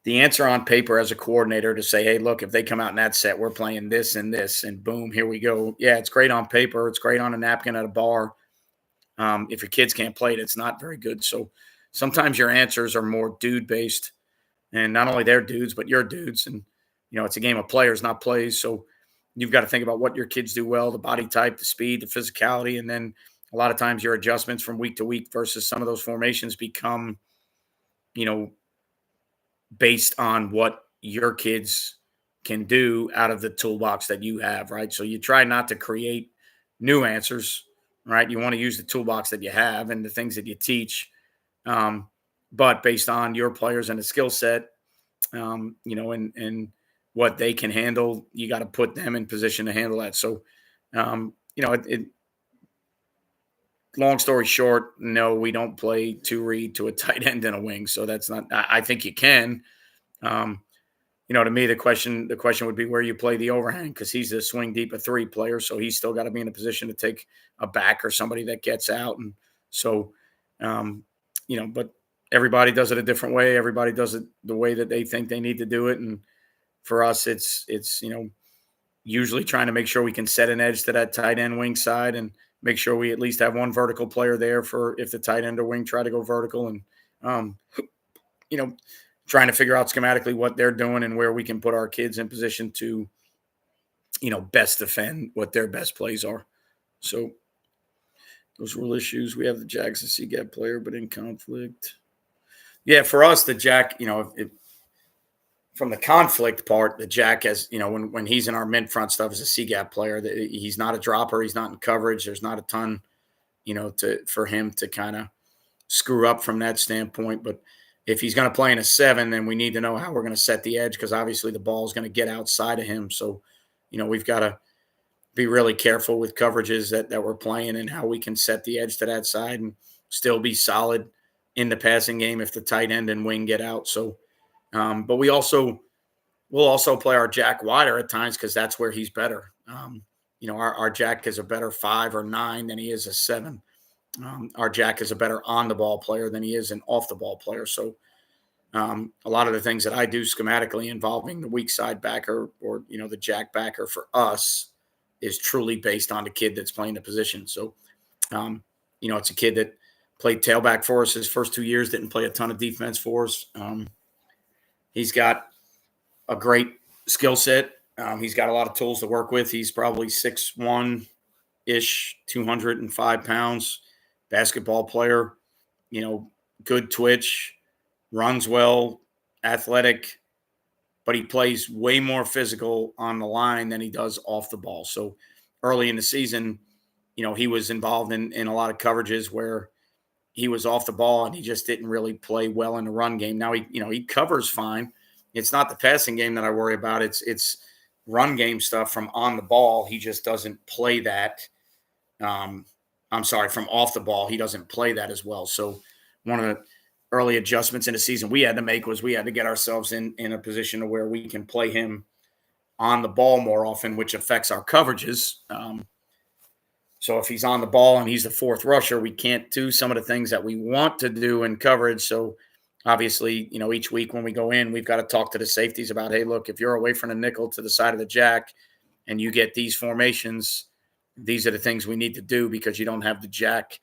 the answer on paper as a coordinator to say, hey, look, if they come out in that set, we're playing this and this, and boom, here we go. Yeah, it's great on paper. It's great on a napkin at a bar. If your kids can't play it, it's not very good. So sometimes your answers are more dude based, and not only their dudes, but your dudes. And, it's a game of players, not plays. So you've got to think about what your kids do well, the body type, the speed, the physicality, and then a lot of times your adjustments from week to week versus some of those formations become, you know, based on what your kids can do out of the toolbox that you have, right? So you try not to create new answers, right? You want to use the toolbox that you have and the things that you teach, um, but based on your players and the skill set, and what they can handle, you got to put them in position to handle that. So, long story short, no, we don't play two read to a tight end and a wing. So that's not. I think you can. Um, to me, the question would be where you play the overhang because he's a swing deep a three player, so he's still got to be in a position to take a back or somebody that gets out, and so, um, but everybody does it a different way. Everybody does it the way that they think they need to do it, and for us, it's usually trying to make sure we can set an edge to that tight end wing side and make sure we at least have one vertical player there for if the tight end or wing try to go vertical, and um, you know trying to figure out schematically what they're doing and where we can put our kids in position to, best defend what their best plays are. So those rule issues. We have the Jags a C-gap player, but in conflict. Yeah, for us, the Jack, from the conflict part, the Jack has, when he's in our mint front stuff as a C-gap player, that he's not a dropper. He's not in coverage. There's not a ton, for him to kind of screw up from that standpoint. But if he's going to play in a 7, then we need to know how we're going to set the edge because obviously the ball is going to get outside of him. So, we've got to be really careful with coverages that we're playing and how we can set the edge to that side and still be solid in the passing game if the tight end and wing get out. So, but we'll also play our Jack wider at times because that's where he's better. Our Jack is a better 5 or 9 than he is a 7. Our Jack is a better on the ball player than he is an off the ball player. So a lot of the things that I do schematically involving the weak side backer or the Jack backer for us is truly based on the kid that's playing the position. So, it's a kid that played tailback for us his first 2 years, didn't play a ton of defense for us. He's got a great skill set. He's got a lot of tools to work with. He's probably 6'1"-ish, 205 pounds, basketball player, good twitch, runs well, athletic, but he plays way more physical on the line than he does off the ball. So early in the season, he was involved in a lot of coverages where he was off the ball and he just didn't really play well in the run game. Now he covers fine. It's not the passing game that I worry about. It's run game stuff from on the ball. He just doesn't play that. From off the ball, he doesn't play that as well. So one of the early adjustments in the season we had to make was we had to get ourselves in a position where we can play him on the ball more often, which affects our coverages. So if he's on the ball and he's the fourth rusher, we can't do some of the things that we want to do in coverage. So obviously, each week when we go in, we've got to talk to the safeties about, hey, look, if you're away from the nickel to the side of the Jack and you get these formations, these are the things we need to do because you don't have the Jack.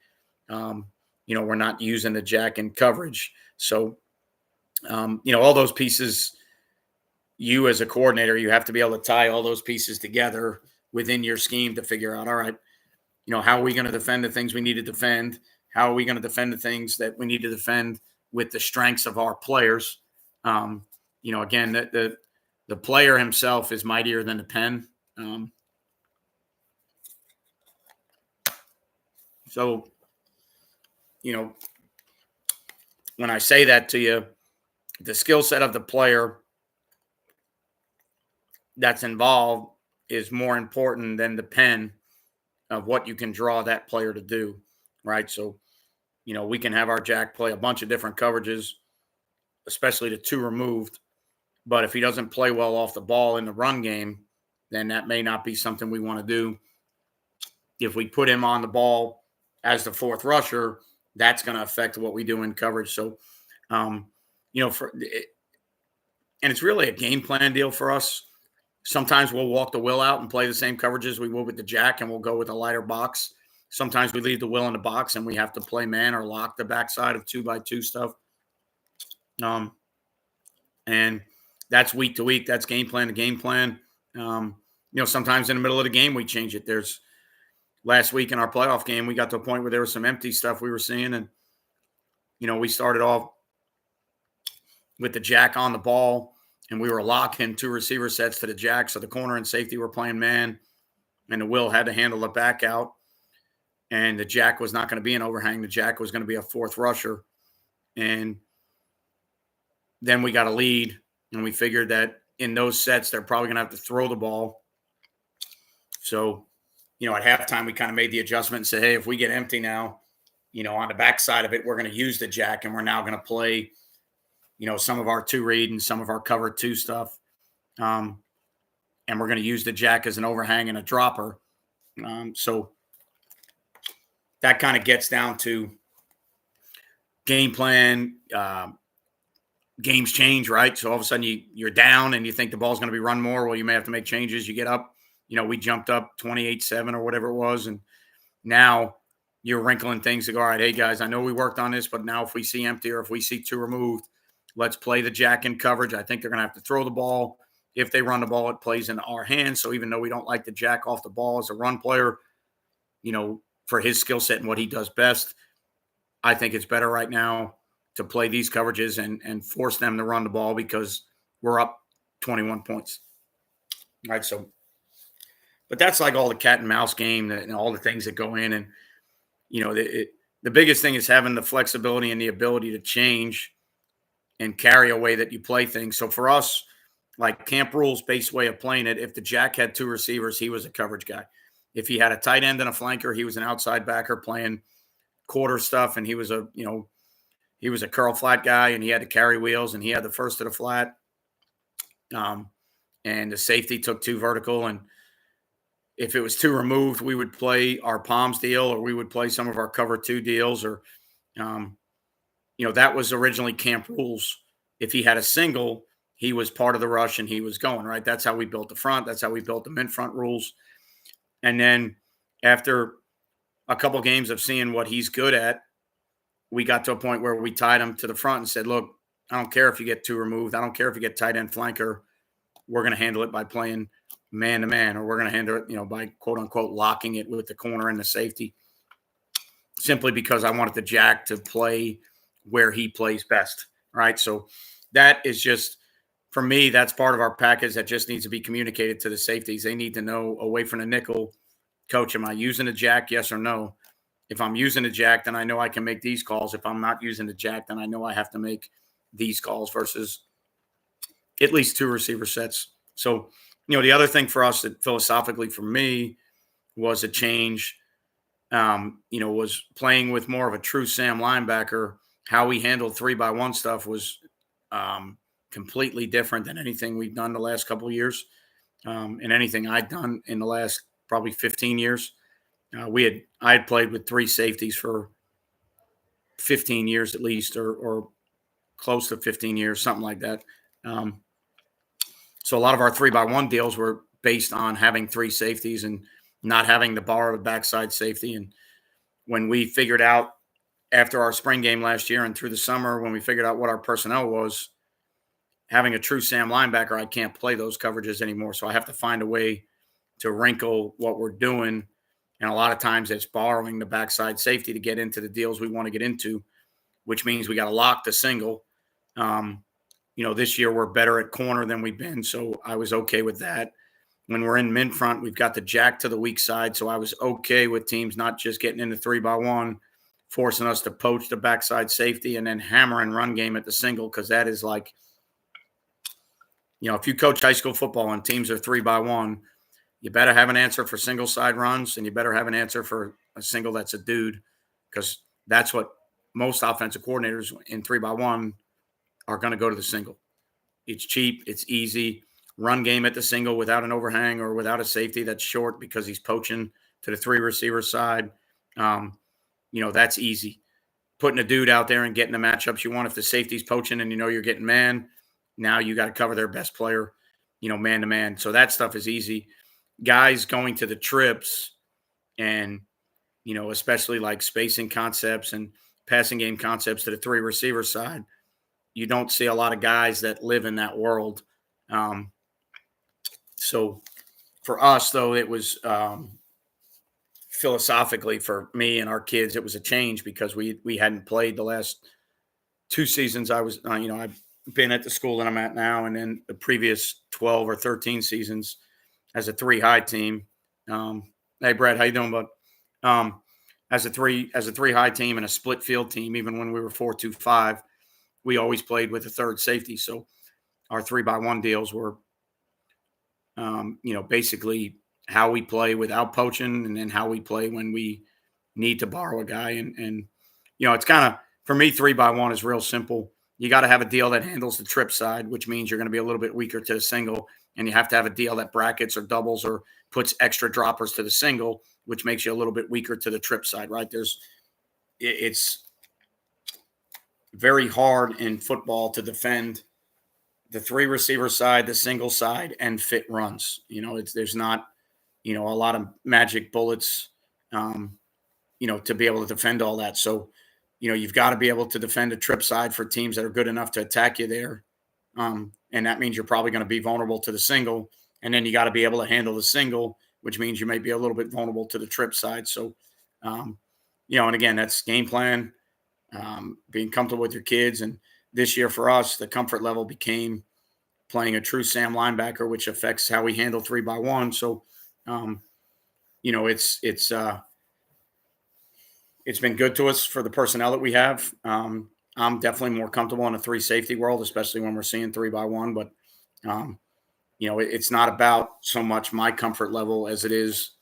We're not using the Jack in coverage. So, all those pieces, you as a coordinator, you have to be able to tie all those pieces together within your scheme to figure out, all right, how are we going to defend the things we need to defend? How are we going to defend the things that we need to defend with the strengths of our players? Again, the player himself is mightier than the pen. So, when I say that to you, the skill set of the player that's involved is more important than the pen of what you can draw that player to do, right? So, we can have our Jack play a bunch of different coverages, especially the 2 removed. But if he doesn't play well off the ball in the run game, then that may not be something we want to do. If we put him on the ball as the fourth rusher, that's going to affect what we do in coverage. So, and it's really a game plan deal for us. Sometimes we'll walk the will out and play the same coverages we will with the Jack, and we'll go with a lighter box. Sometimes we leave the will in the box and we have to play man or lock the backside of 2x2 stuff. And that's week to week. That's game plan to game plan. Sometimes in the middle of the game, we change it. There's last week in our playoff game, we got to a point where there was some empty stuff we were seeing. And, we started off with the jack on the ball, and we were locking 2 receiver sets to the jack. So the corner and safety were playing man, and the Will had to handle the back out. And the jack was not going to be an overhang. The jack was going to be a 4th rusher. And then we got a lead, and we figured that in those sets, they're probably going to have to throw the ball. So, at halftime, we kind of made the adjustment and said, hey, if we get empty now, on the backside of it, we're going to use the jack, and we're now going to play, some of our 2 read and some of our cover 2 stuff. And we're going to use the jack as an overhang and a dropper. So that kind of gets down to game plan. Games change, right? So all of a sudden you're down and you think the ball's going to be run more. Well, you may have to make changes. You get up, we jumped up 28-7 or whatever it was. And now you're wrinkling things to go, all right, hey guys, I know we worked on this, but now if we see empty or if we see 2 removed, let's play the jack in coverage. I think they're going to have to throw the ball. If they run the ball, it plays in our hands. So even though we don't like the jack off the ball as a run player, for his skill set and what he does best, I think it's better right now to play these coverages and force them to run the ball because we're up 21 points. All right. So, but that's like all the cat and mouse game and all the things that go in. And, the biggest thing is having the flexibility and the ability to change and carry a way that you play things. So for us, like camp rules based way of playing it, if the jack had 2 receivers, he was a coverage guy. If he had a tight end and a flanker, he was an outside backer playing quarter stuff. And he was a curl flat guy, and he had to carry wheels, and he had the first to the flat. And the safety took 2 vertical. And if it was 2 removed, we would play our palms deal, or we would play some of our cover 2 deals, or, that was originally camp rules. If he had a single, he was part of the rush and he was going, right? That's how we built the front. That's how we built the mid front rules. And then after a couple games of seeing what he's good at, we got to a point where we tied him to the front and said, look, I don't care if you get 2 removed. I don't care if you get tight end flanker. We're going to handle it by playing man to man, or we're going to handle it, by quote unquote locking it with the corner and the safety, simply because I wanted the jack to play where he plays best. Right. So that is just, for me, that's part of our package that just needs to be communicated to the safeties. They need to know away from the nickel, coach, am I using a jack? Yes or no? If I'm using a jack, then I know I can make these calls. If I'm not using the jack, then I know I have to make these calls versus at least 2 receiver sets. So, the other thing for us that philosophically for me was a change, was playing with more of a true Sam linebacker. How we handled 3-by-1 stuff was completely different than anything we've done the last couple of years, and anything I'd done in the last probably 15 years. I had played with 3 safeties for 15 years at least, or close to 15 years, something like that. So a lot of our 3-by-1 deals were based on having 3 safeties and not having the bar of the backside safety. And when we figured out after our spring game last year and through the summer, when we figured out what our personnel was, having a true Sam linebacker, I can't play those coverages anymore. So I have to find a way to wrinkle what we're doing. And a lot of times it's borrowing the backside safety to get into the deals we want to get into, which means we got to lock the single. This year we're better at corner than we've been, so I was okay with that. When we're in mid front, we've got the jack to the weak side, so I was okay with teams not just getting into 3-by-1, forcing us to poach the backside safety and then hammer and run game at the single, because that is like, if you coach high school football and teams are 3-by-1, you better have an answer for single side runs, and you better have an answer for a single that's a dude, because that's what most offensive coordinators in 3-by-1 are going to go to the single. It's cheap. It's easy. Run game at the single without an overhang or without a safety that's short because he's poaching to the 3 receiver side. That's easy. Putting a dude out there and getting the matchups you want. If the safety's poaching and you're getting man, now you got to cover their best player, man to man. So that stuff is easy. Guys going to the trips and, especially like spacing concepts and passing game concepts to the 3 receiver side, you don't see a lot of guys that live in that world. Um, so for us, though, it was philosophically for me and our kids, it was a change because we hadn't played the last 2 seasons. I was, I've been at the school that I'm at now, and then the previous 12 or 13 seasons as a three high team. Hey, Brad, how you doing, bud? As a three high team and a split field team, even when we were 4-2-5, we always played with a third safety. So our 3-by-1 deals were, basically how we play without poaching, and then how we play when we need to borrow a guy. And it's kind of, for me, 3-by-1 is real simple. You got to have a deal that handles the trip side, which means you're going to be a little bit weaker to the single, and you have to have a deal that brackets or doubles or puts extra droppers to the single, which makes you a little bit weaker to the trip side. Right? It's very hard in football to defend the three receiver side, the single side, and fit runs. There's not, a lot of magic bullets, to be able to defend all that. So, you've got to be able to defend a trip side for teams that are good enough to attack you there. And that means you're probably going to be vulnerable to the single. And then you got to be able to handle the single, which means you may be a little bit vulnerable to the trip side. So, and again, that's game plan, being comfortable with your kids. And this year for us, the comfort level became playing a true Sam linebacker, which affects how we handle 3-by-1. So, it's been good to us for the personnel that we have. I'm definitely more comfortable in a three safety world, especially when we're seeing 3-by-1. But, it's not about so much my comfort level as it is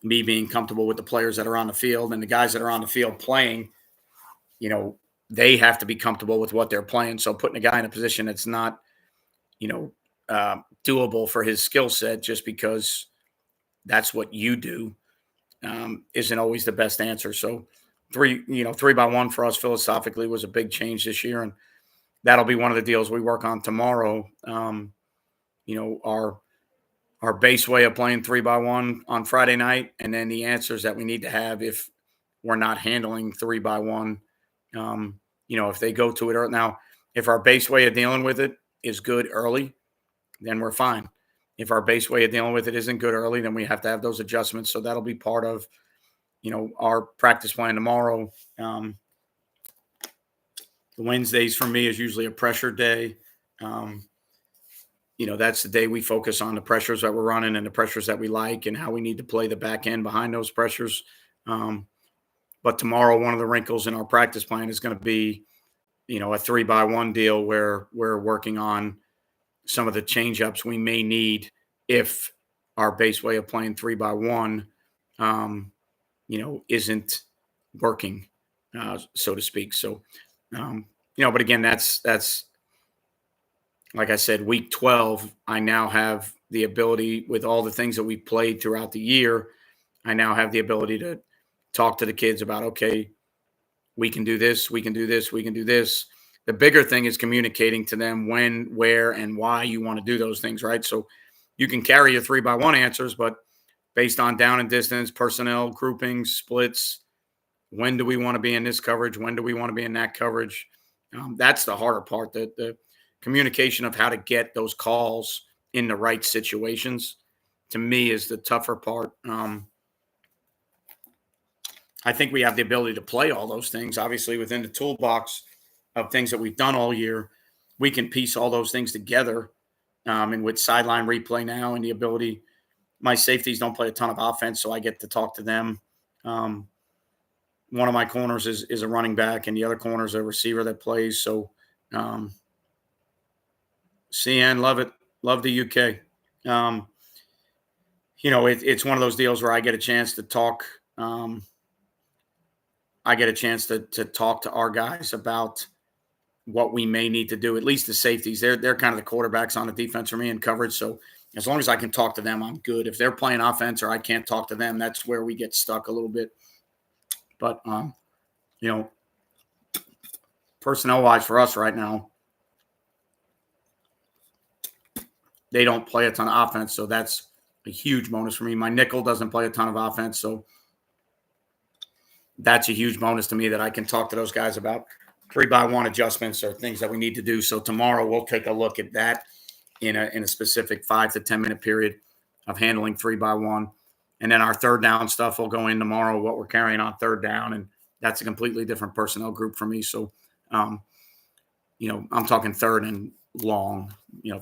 me being comfortable with the players that are on the field, and the guys that are on the field playing, they have to be comfortable with what they're playing. So putting a guy in a position that's not, doable for his skill set just because that's what you do, isn't always the best answer. So 3-by-1 for us philosophically was a big change this year. And that'll be one of the deals we work on tomorrow. Our base way of playing 3-by-1 on Friday night, and then the answers that we need to have if we're not handling 3-by-1. If they go to it now, if our base way of dealing with it is good early, then we're fine. If our base way of dealing with it isn't good early, then we have to have those adjustments. So that'll be part of, our practice plan tomorrow. The Wednesdays for me is usually a pressure day. That's the day we focus on the pressures that we're running and the pressures that we like and how we need to play the back end behind those pressures. But tomorrow, one of the wrinkles in our practice plan is going to be, a 3-by-1 deal where we're working on some of the change-ups we may need if our base way of playing 3-by-1, isn't working, so to speak. So, but again, that's like I said, week 12, I now have the ability with all the things that we played throughout the year. I now have the ability to talk to the kids about, okay, we can do this, we can do this, we can do this. The bigger thing is communicating to them when, where, and why you want to do those things, right? So you can carry your 3-by-1 answers, but based on down and distance, personnel, groupings, splits, when do we want to be in this coverage? When do we want to be in that coverage? That's the harder part, the communication of how to get those calls in the right situations, to me, is the tougher part. I think we have the ability to play all those things, obviously, within the toolbox of things that we've done all year. We can piece all those things together. And with sideline replay now and the ability, my safeties don't play a ton of offense, so I get to talk to them. One of my corners is a running back, and the other corner is a receiver that plays. So, CN, love it. Love the UK. It's one of those deals where I get a chance to talk. I get a chance to talk to our guys about what we may need to do. At least the safeties, they're kind of the quarterbacks on the defense for me in coverage. So as long as I can talk to them, I'm good. If they're playing offense or I can't talk to them, that's where we get stuck a little bit. But personnel wise for us right now, they don't play a ton of offense, so that's a huge bonus for me. My nickel doesn't play a ton of offense, so that's a huge bonus to me that I can talk to those guys about 3-by-1 adjustments or things that we need to do. So tomorrow we'll take a look at that. in a specific 5 to 10 minute period of handling 3x1. And then our third down stuff will go in tomorrow, what we're carrying on third down. And that's a completely different personnel group for me. So, I'm talking third and long,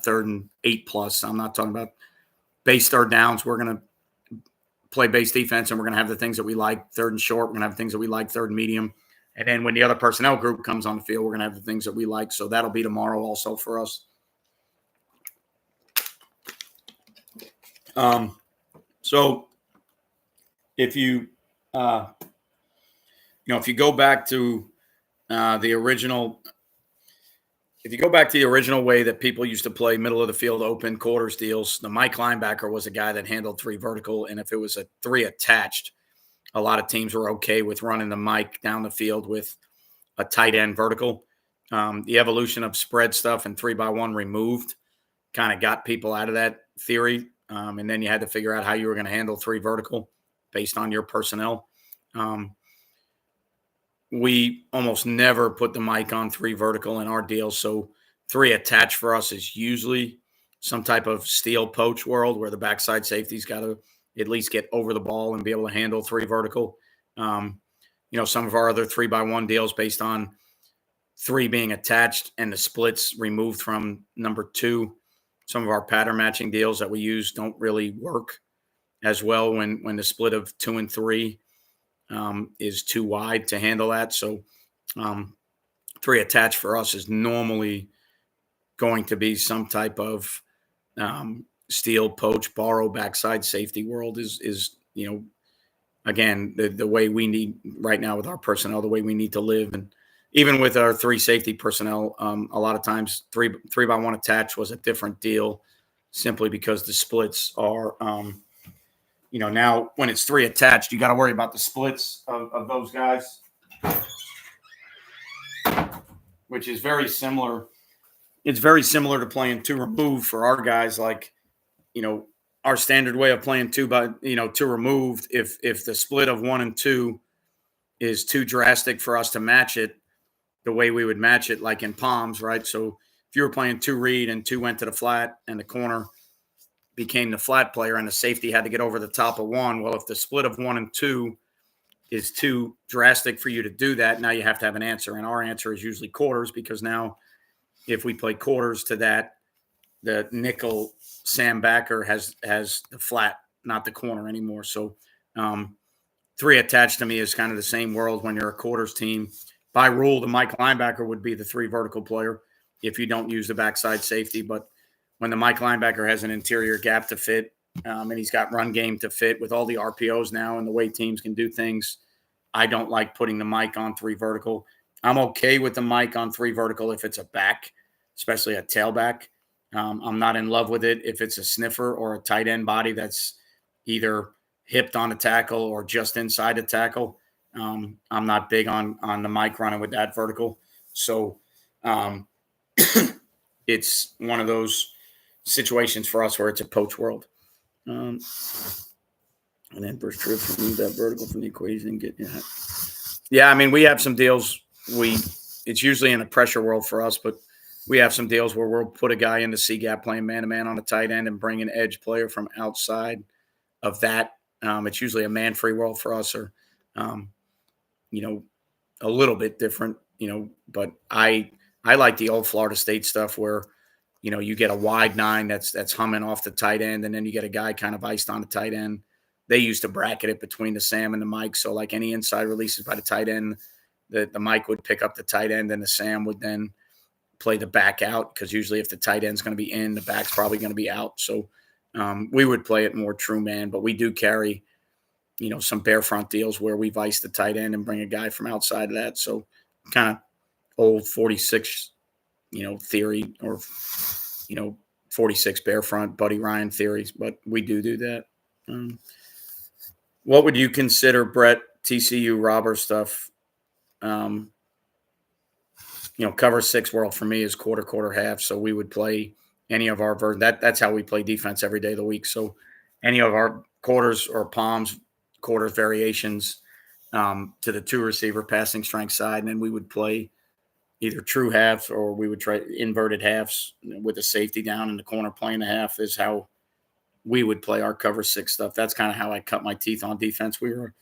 third and 8+. I'm not talking about base third downs. We're going to play base defense, and we're going to have the things that we like third and short. We're going to have things that we like third and medium. And then when the other personnel group comes on the field, we're going to have the things that we like. So that'll be tomorrow also for us. So if you, if you go back to the original way that people used to play middle of the field open quarters deals, the Mike linebacker was a guy that handled 3 vertical. And if it was a 3 attached, a lot of teams were okay with running the Mike down the field with a tight end vertical. The evolution of spread stuff and 3x1 removed kind of got people out of that theory. And then you had to figure out how you were going to handle 3 vertical based on your personnel. We almost never put the Mike on 3 vertical in our deals. So 3 attached for us is usually some type of steal poach world where the backside safety's got to at least get over the ball and be able to handle 3 vertical. Some of our other 3x1 deals based on 3 being attached and the splits removed from number 2. Some of our pattern matching deals that we use don't really work as well when the split of 2 and 3 is too wide to handle that. So 3 attached for us is normally going to be some type of steal, poach, borrow, backside safety world is again, the way we need right now with our personnel, the way we need to live. And even with our 3 safety personnel, a lot of times 3x1 attached was a different deal simply because the splits are, now when it's 3 attached, you got to worry about the splits of those guys, which is very similar. It's very similar to playing 2 removed for our guys. Like, our standard way of playing 2 removed, if the split of 1 and 2 is too drastic for us to match it the way we would match it, like in palms, right? So if you were playing 2 read and 2 went to the flat and the corner became the flat player and the safety had to get over the top of 1. Well, if the split of 1 and 2 is too drastic for you to do that, now you have to have an answer. And our answer is usually quarters, because now if we play quarters to that, the nickel Sam backer has the flat, not the corner anymore. So 3 attached to me is kind of the same world when you're a quarters team. By rule, the Mike linebacker would be the 3 vertical player if you don't use the backside safety. But when the Mike linebacker has an interior gap to fit, and he's got run game to fit with all the RPOs now and the way teams can do things, I don't like putting the Mike on 3 vertical. I'm okay with the Mike on 3 vertical if it's a back, especially a tailback. I'm not in love with it if it's a sniffer or a tight end body that's either hipped on a tackle or just inside a tackle. I'm not big on the Mike running with that vertical. So it's one of those situations for us where it's a poach world. And then Bruce Tripp remove that vertical from the equation and get that. Yeah, I mean, we have some deals. It's usually in a pressure world for us, but we have some deals where we'll put a guy in the C gap playing man-to-man on a tight end and bring an edge player from outside of that. It's usually a man-free world for us, or a little bit different, but I like the old Florida State stuff where, you get a wide 9 that's humming off the tight end, and then you get a guy kind of iced on the tight end. They used to bracket it between the Sam and the Mike. So like any inside releases by the tight end, the Mike would pick up the tight end and the Sam would then play the back out, because usually if the tight end's going to be in, the back's probably going to be out. So we would play it more true man, but we do carry, some bear front deals where we vice the tight end and bring a guy from outside of that. So kind of old 46, theory, or, 46 bear front, Buddy Ryan theories, but we do that. What would you consider, Brett, TCU robber stuff? Cover 6 world for me is quarter, half. So we would play any of our that's how we play defense every day of the week. So any of our quarters or palms, quarters variations to the 2 receiver passing strength side, and then we would play either true halves or we would try inverted halves with the safety down in the corner playing the half is how we would play our cover six stuff. That's kind of how I cut my teeth on defense. We were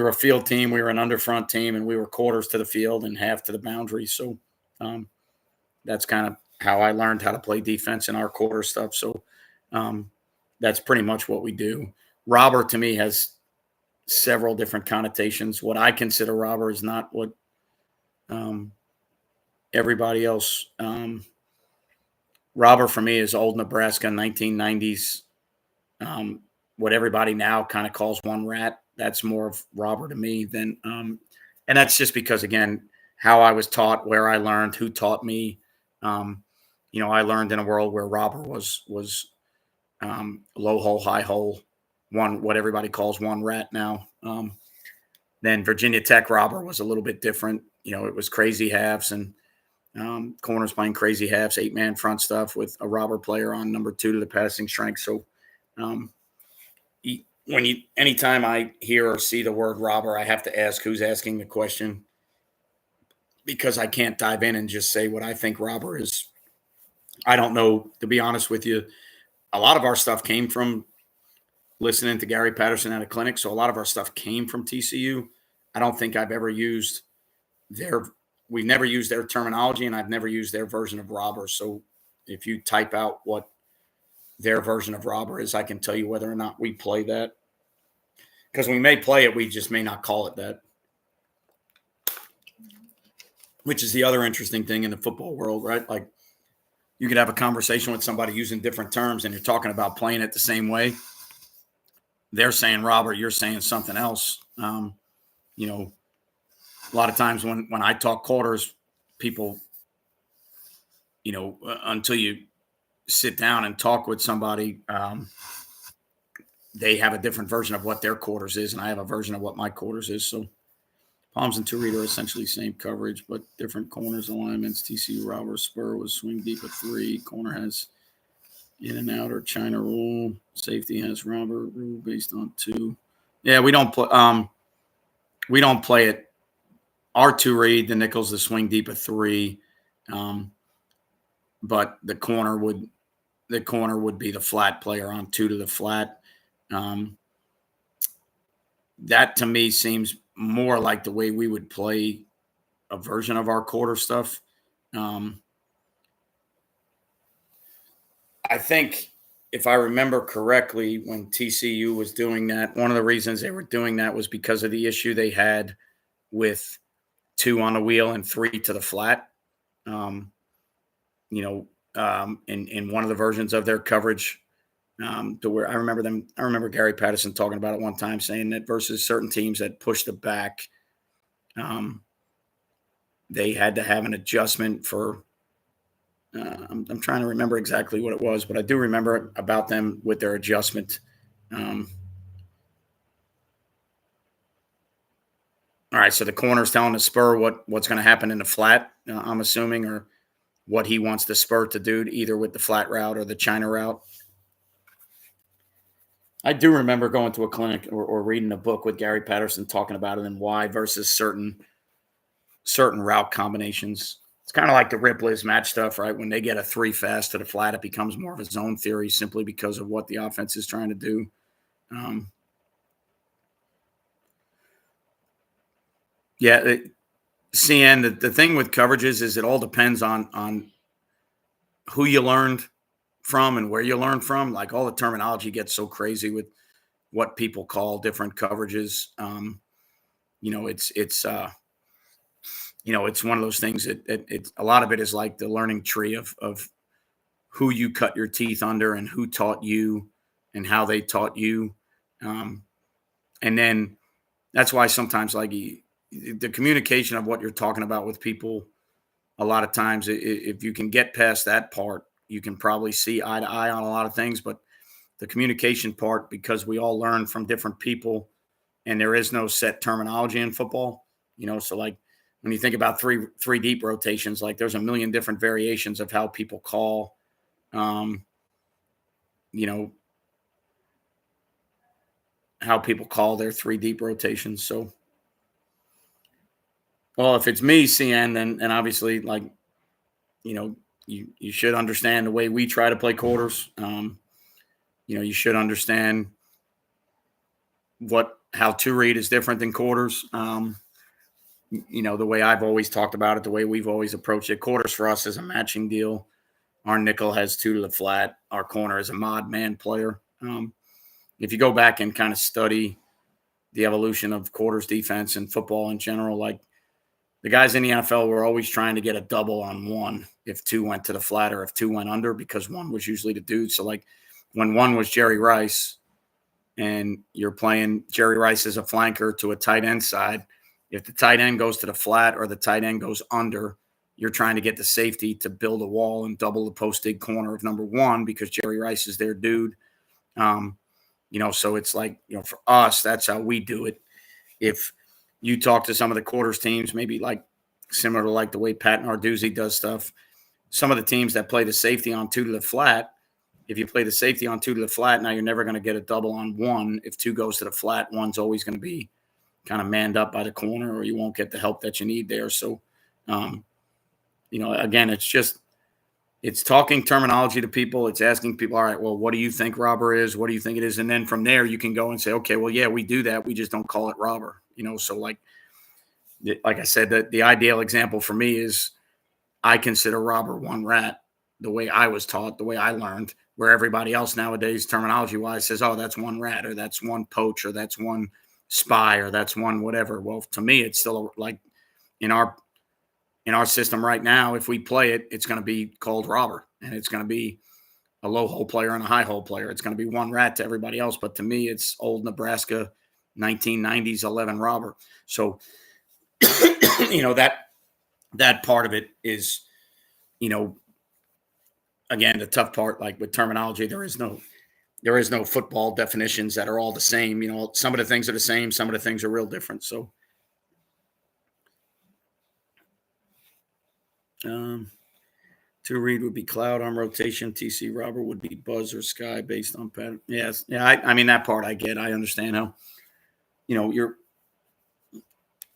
a field team, we were an underfront team, and we were quarters to the field and half to the boundary. So um, that's kind of how I learned how to play defense in our quarter stuff. So um, that's pretty much what we do. Robber to me has several different connotations. What I consider robber is not what um, everybody else. Robber for me is old Nebraska 1990s. Um, what everybody now kind of calls one rat. That's more of robber to me than, and that's just because again, how I was taught, where I learned, who taught me. Um, I learned in a world where robber was low hole, high hole, one what everybody calls one rat now. Then Virginia Tech robber was a little bit different. It was crazy halves and corners playing crazy halves, 8-man front stuff with a robber player on number 2 to the passing strength. So um, anytime I hear or see the word robber, I have to ask who's asking the question because I can't dive in and just say what I think robber is. I don't know, to be honest with you. A lot of our stuff came from listening to Gary Patterson at a clinic. So a lot of our stuff came from TCU. I don't think I've ever used their, we've never used their terminology and I've never used their version of robber. So if you type out what their version of robber is, I can tell you whether or not we play that. Because we may play it, we just may not call it that. Which is the other interesting thing in the football world, right? Like you could have a conversation with somebody using different terms and you're talking about playing it the same way. They're saying robber, you're saying something else. A lot of times when I talk quarters, people, until you sit down and talk with somebody, they have a different version of what their quarters is, and I have a version of what my quarters is. So Palms and Two Read are essentially same coverage, but different corners, alignments. TCU robber spur was swing deep at 3. Corner has in and out or China rule. Safety has robber rule based on 2. Yeah, we don't play. We don't play it. Our 2 read the nickels the swing deep at 3, but the corner would be the flat player on 2 to the flat. That to me seems more like the way we would play a version of our quarter stuff. I think if I remember correctly, when TCU was doing that, one of the reasons they were doing that was because of the issue they had with 2 on the wheel and 3 to the flat. In one of the versions of their coverage, to where I remember Gary Patterson talking about it one time, saying that versus certain teams that push the back, they had to have an adjustment for. I'm trying to remember exactly what it was, but I do remember about them with their adjustment. All right, so the corner's telling the spur what's going to happen in the flat, I'm assuming, or what he wants the spur to do, either with the flat route or the China route. I do remember going to a clinic or reading a book with Gary Patterson talking about it and why versus certain route combinations. It's kind of like the Rip Liz match stuff, right? When they get a 3 fast to the flat, it becomes more of a zone theory simply because of what the offense is trying to do. CN, the thing with coverages is it all depends on who you learned from and where you learned from. Like all the terminology gets so crazy with what people call different coverages. It's one of those things that it's a lot of it is like the learning tree of who you cut your teeth under and who taught you and how they taught you. And then that's why sometimes like the communication of what you're talking about with people, a lot of times if you can get past that part, you can probably see eye to eye on a lot of things. But the communication part, because we all learn from different people and there is no set terminology in football, so like when you think about three deep rotations, like there's a million different variations of how people call, how people call their 3 deep rotations. So Well, if it's me, CN, then obviously, like, you know, you should understand the way we try to play quarters. You should understand what how two read is different than quarters. The way I've always talked about it, the way we've always approached it. Quarters for us is a matching deal. Our nickel has two to the flat. Our corner is a mod man player. If you go back and kind of study the evolution of quarters defense and football in general, like the guys in the NFL were always trying to get a double on one if two went to the flat or if two went under, because one was usually the dude. So, like, when one was Jerry Rice and you're playing Jerry Rice as a flanker to a tight end side, if the tight end goes to the flat or the tight end goes under, you're trying to get the safety to build a wall and double the posted corner of number one because Jerry Rice is their dude. So it's like, for us, that's how we do it. If you talk to some of the quarters teams, maybe like similar to like the way Pat Narduzzi does stuff, some of the teams that play the safety on two to the flat, if you play the safety on two to the flat, now you're never going to get a double on one. If two goes to the flat, one's always going to be kind of manned up by the corner, or you won't get the help that you need there. So, again, it's talking terminology to people. It's asking people, all right, well, what do you think robber is? What do you think it is? And then from there, you can go and say, okay, well, yeah, we do that. We just don't call it robber. So like I said, the ideal example for me is I consider robber one rat, the way I was taught, the way I learned, where everybody else nowadays, terminology wise, says, oh, that's one rat, or that's one poach, or that's one spy, or that's one whatever. Well, to me, it's still like in our system right now, if we play it, it's going to be called robber, and it's going to be a low hole player and a high hole player. It's going to be one rat to everybody else, but to me, it's old Nebraska 1990s 11 robber. So, that part of it is, again, the tough part. Like with terminology, there is no football definitions that are all the same. Some of the things are the same, some of the things are real different. So, to read would be cloud on rotation. TC robber would be buzz or sky based on pattern. Yes, yeah. I mean, that part I get. I understand how, your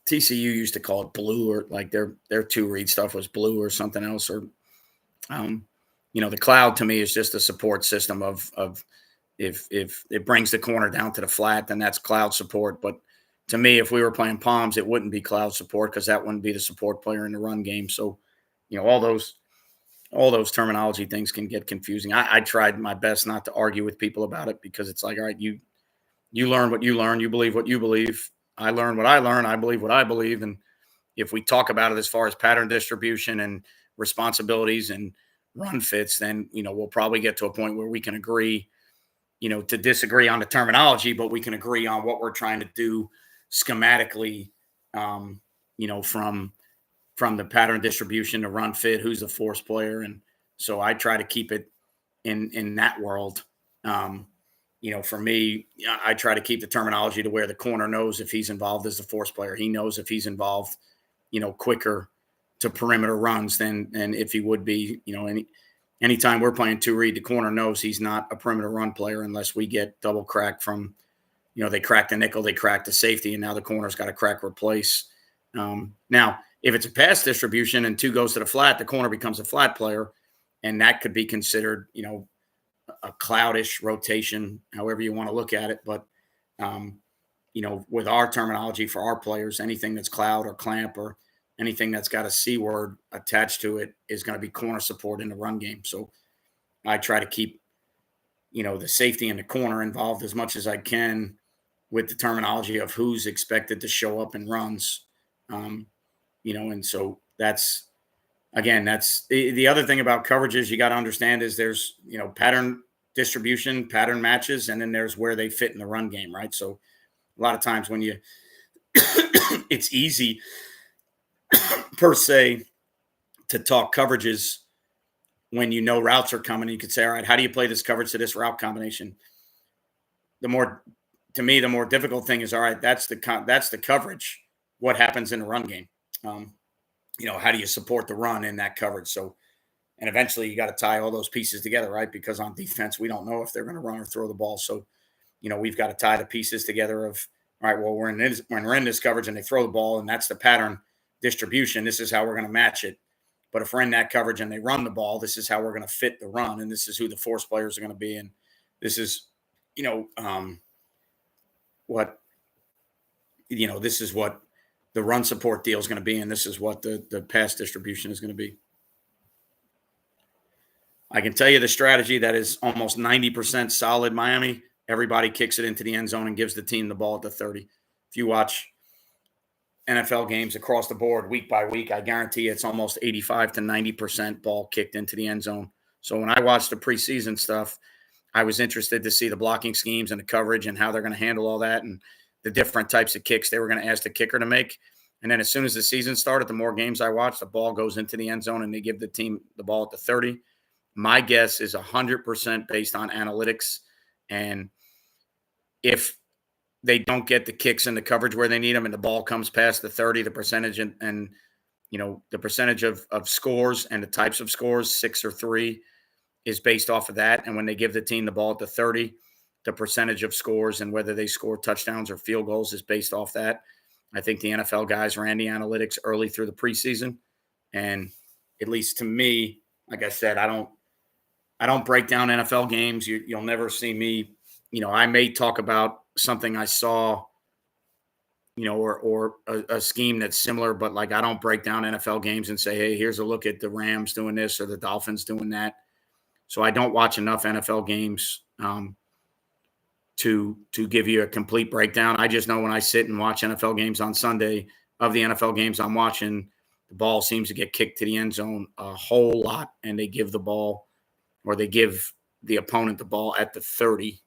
TCU used to call it blue, or like their two read stuff was blue or something else. Or, the cloud to me is just a support system of if it brings the corner down to the flat, then that's cloud support. But to me, if we were playing palms, it wouldn't be cloud support because that wouldn't be the support player in the run game. So, all those terminology things can get confusing. I tried my best not to argue with people about it because it's like, all right, you learn what you learn, you believe what you believe. I learn what I learn, I believe what I believe. And if we talk about it as far as pattern distribution and responsibilities and run fits, then, we'll probably get to a point where we can agree, to disagree on the terminology, but we can agree on what we're trying to do schematically, from the pattern distribution to run fit, who's the force player. And so I try to keep it in that world. For me, I try to keep the terminology to where the corner knows if he's involved as the force player. He knows if he's involved, quicker to perimeter runs than if he would be, anytime we're playing two read, the corner knows he's not a perimeter run player unless we get double crack from, they crack the nickel, they crack the safety, and now the corner's got to crack replace. Now, if it's a pass distribution and two goes to the flat, the corner becomes a flat player, and that could be considered, a cloudish rotation, however you want to look at it. But, with our terminology for our players, anything that's cloud or clamp or anything that's got a C word attached to it is going to be corner support in the run game. So I try to keep, the safety in the corner involved as much as I can with the terminology of who's expected to show up in runs. And so that's the other thing about coverages you got to understand is there's, pattern distribution, pattern matches, and then there's where they fit in the run game, right? So a lot of times when it's easy per se to talk coverages when routes are coming. You could say, all right, how do you play this coverage to this route combination? The more difficult thing is, all right, that's the coverage. What happens in the run game? How do you support the run in that coverage? So, and eventually you got to tie all those pieces together, right? Because on defense, we don't know if they're going to run or throw the ball. So, we've got to tie the pieces together of, all right, well, we're in this coverage and they throw the ball and that's the pattern. distribution. This is how we're going to match it. But if we're in that coverage and they run the ball, this is how we're going to fit the run, and this is who the force players are going to be, and this is, what this is what the run support deal is going to be, and this is what the pass distribution is going to be. I can tell you the strategy that is almost 90% solid. Miami, everybody kicks it into the end zone and gives the team the ball at the 30. If you watch NFL games across the board week by week, I guarantee it's almost 85 to 90% ball kicked into the end zone. So when I watched the preseason stuff, I was interested to see the blocking schemes and the coverage and how they're going to handle all that and the different types of kicks they were going to ask the kicker to make. And then as soon as the season started, the more games I watched, the ball goes into the end zone and they give the team the ball at the 30. My guess is 100% based on analytics. And if they don't get the kicks and the coverage where they need them and the ball comes past the 30, the percentage and the percentage of scores and the types of scores, 6 or 3, is based off of that. And when they give the team the ball at the 30, the percentage of scores and whether they score touchdowns or field goals is based off that. I think the NFL guys ran the analytics early through the preseason. And at least to me, like I said, I don't break down NFL games. You'll never see me, I may talk about something I saw, or a scheme that's similar, but like I don't break down NFL games and say, hey, here's a look at the Rams doing this or the Dolphins doing that. So I don't watch enough NFL games to give you a complete breakdown. I just know when I sit and watch NFL games on Sunday, of the NFL games I'm watching, the ball seems to get kicked to the end zone a whole lot, and they give the ball, or they give the opponent the ball at the 30,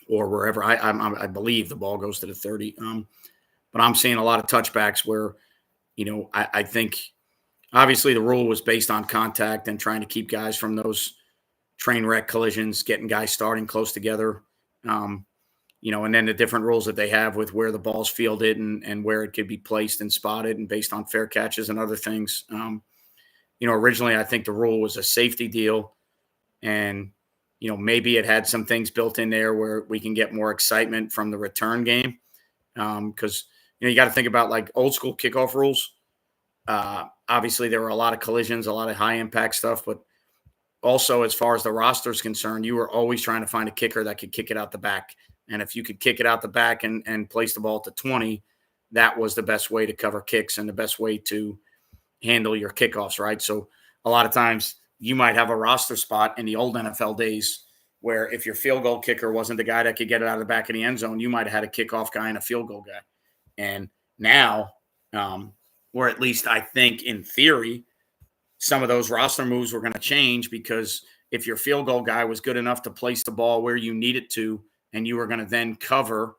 or wherever. I believe the ball goes to the 30. But I'm seeing a lot of touchbacks where, I think obviously the rule was based on contact and trying to keep guys from those train wreck collisions, getting guys starting close together, and then the different rules that they have with where the ball's fielded and where it could be placed and spotted and based on fair catches and other things. Originally I think the rule was a safety deal, and, maybe it had some things built in there where we can get more excitement from the return game. Because, you got to think about like old school kickoff rules. Obviously there were a lot of collisions, a lot of high impact stuff, but also as far as the roster is concerned, you were always trying to find a kicker that could kick it out the back. And if you could kick it out the back and place the ball at the 20, that was the best way to cover kicks and the best way to handle your kickoffs, right? So a lot of times you might have a roster spot in the old NFL days where if your field goal kicker wasn't the guy that could get it out of the back of the end zone, you might have had a kickoff guy and a field goal guy. And now, or at least I think in theory, some of those roster moves were going to change, because if your field goal guy was good enough to place the ball where you need it to, and you were going to then cover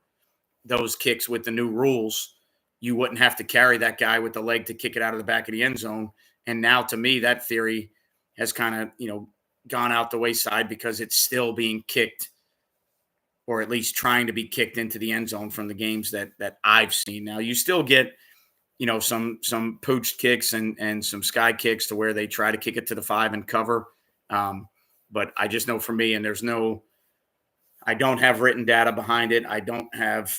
those kicks with the new rules, you wouldn't have to carry that guy with the leg to kick it out of the back of the end zone. And now to me, that theory has kind of, gone out the wayside, because it's still being kicked, or at least trying to be kicked into the end zone from the games that I've seen. Now you still get, some pooched kicks and some sky kicks to where they try to kick it to the 5 and cover. But I just know for me, and I don't have written data behind it. I don't have,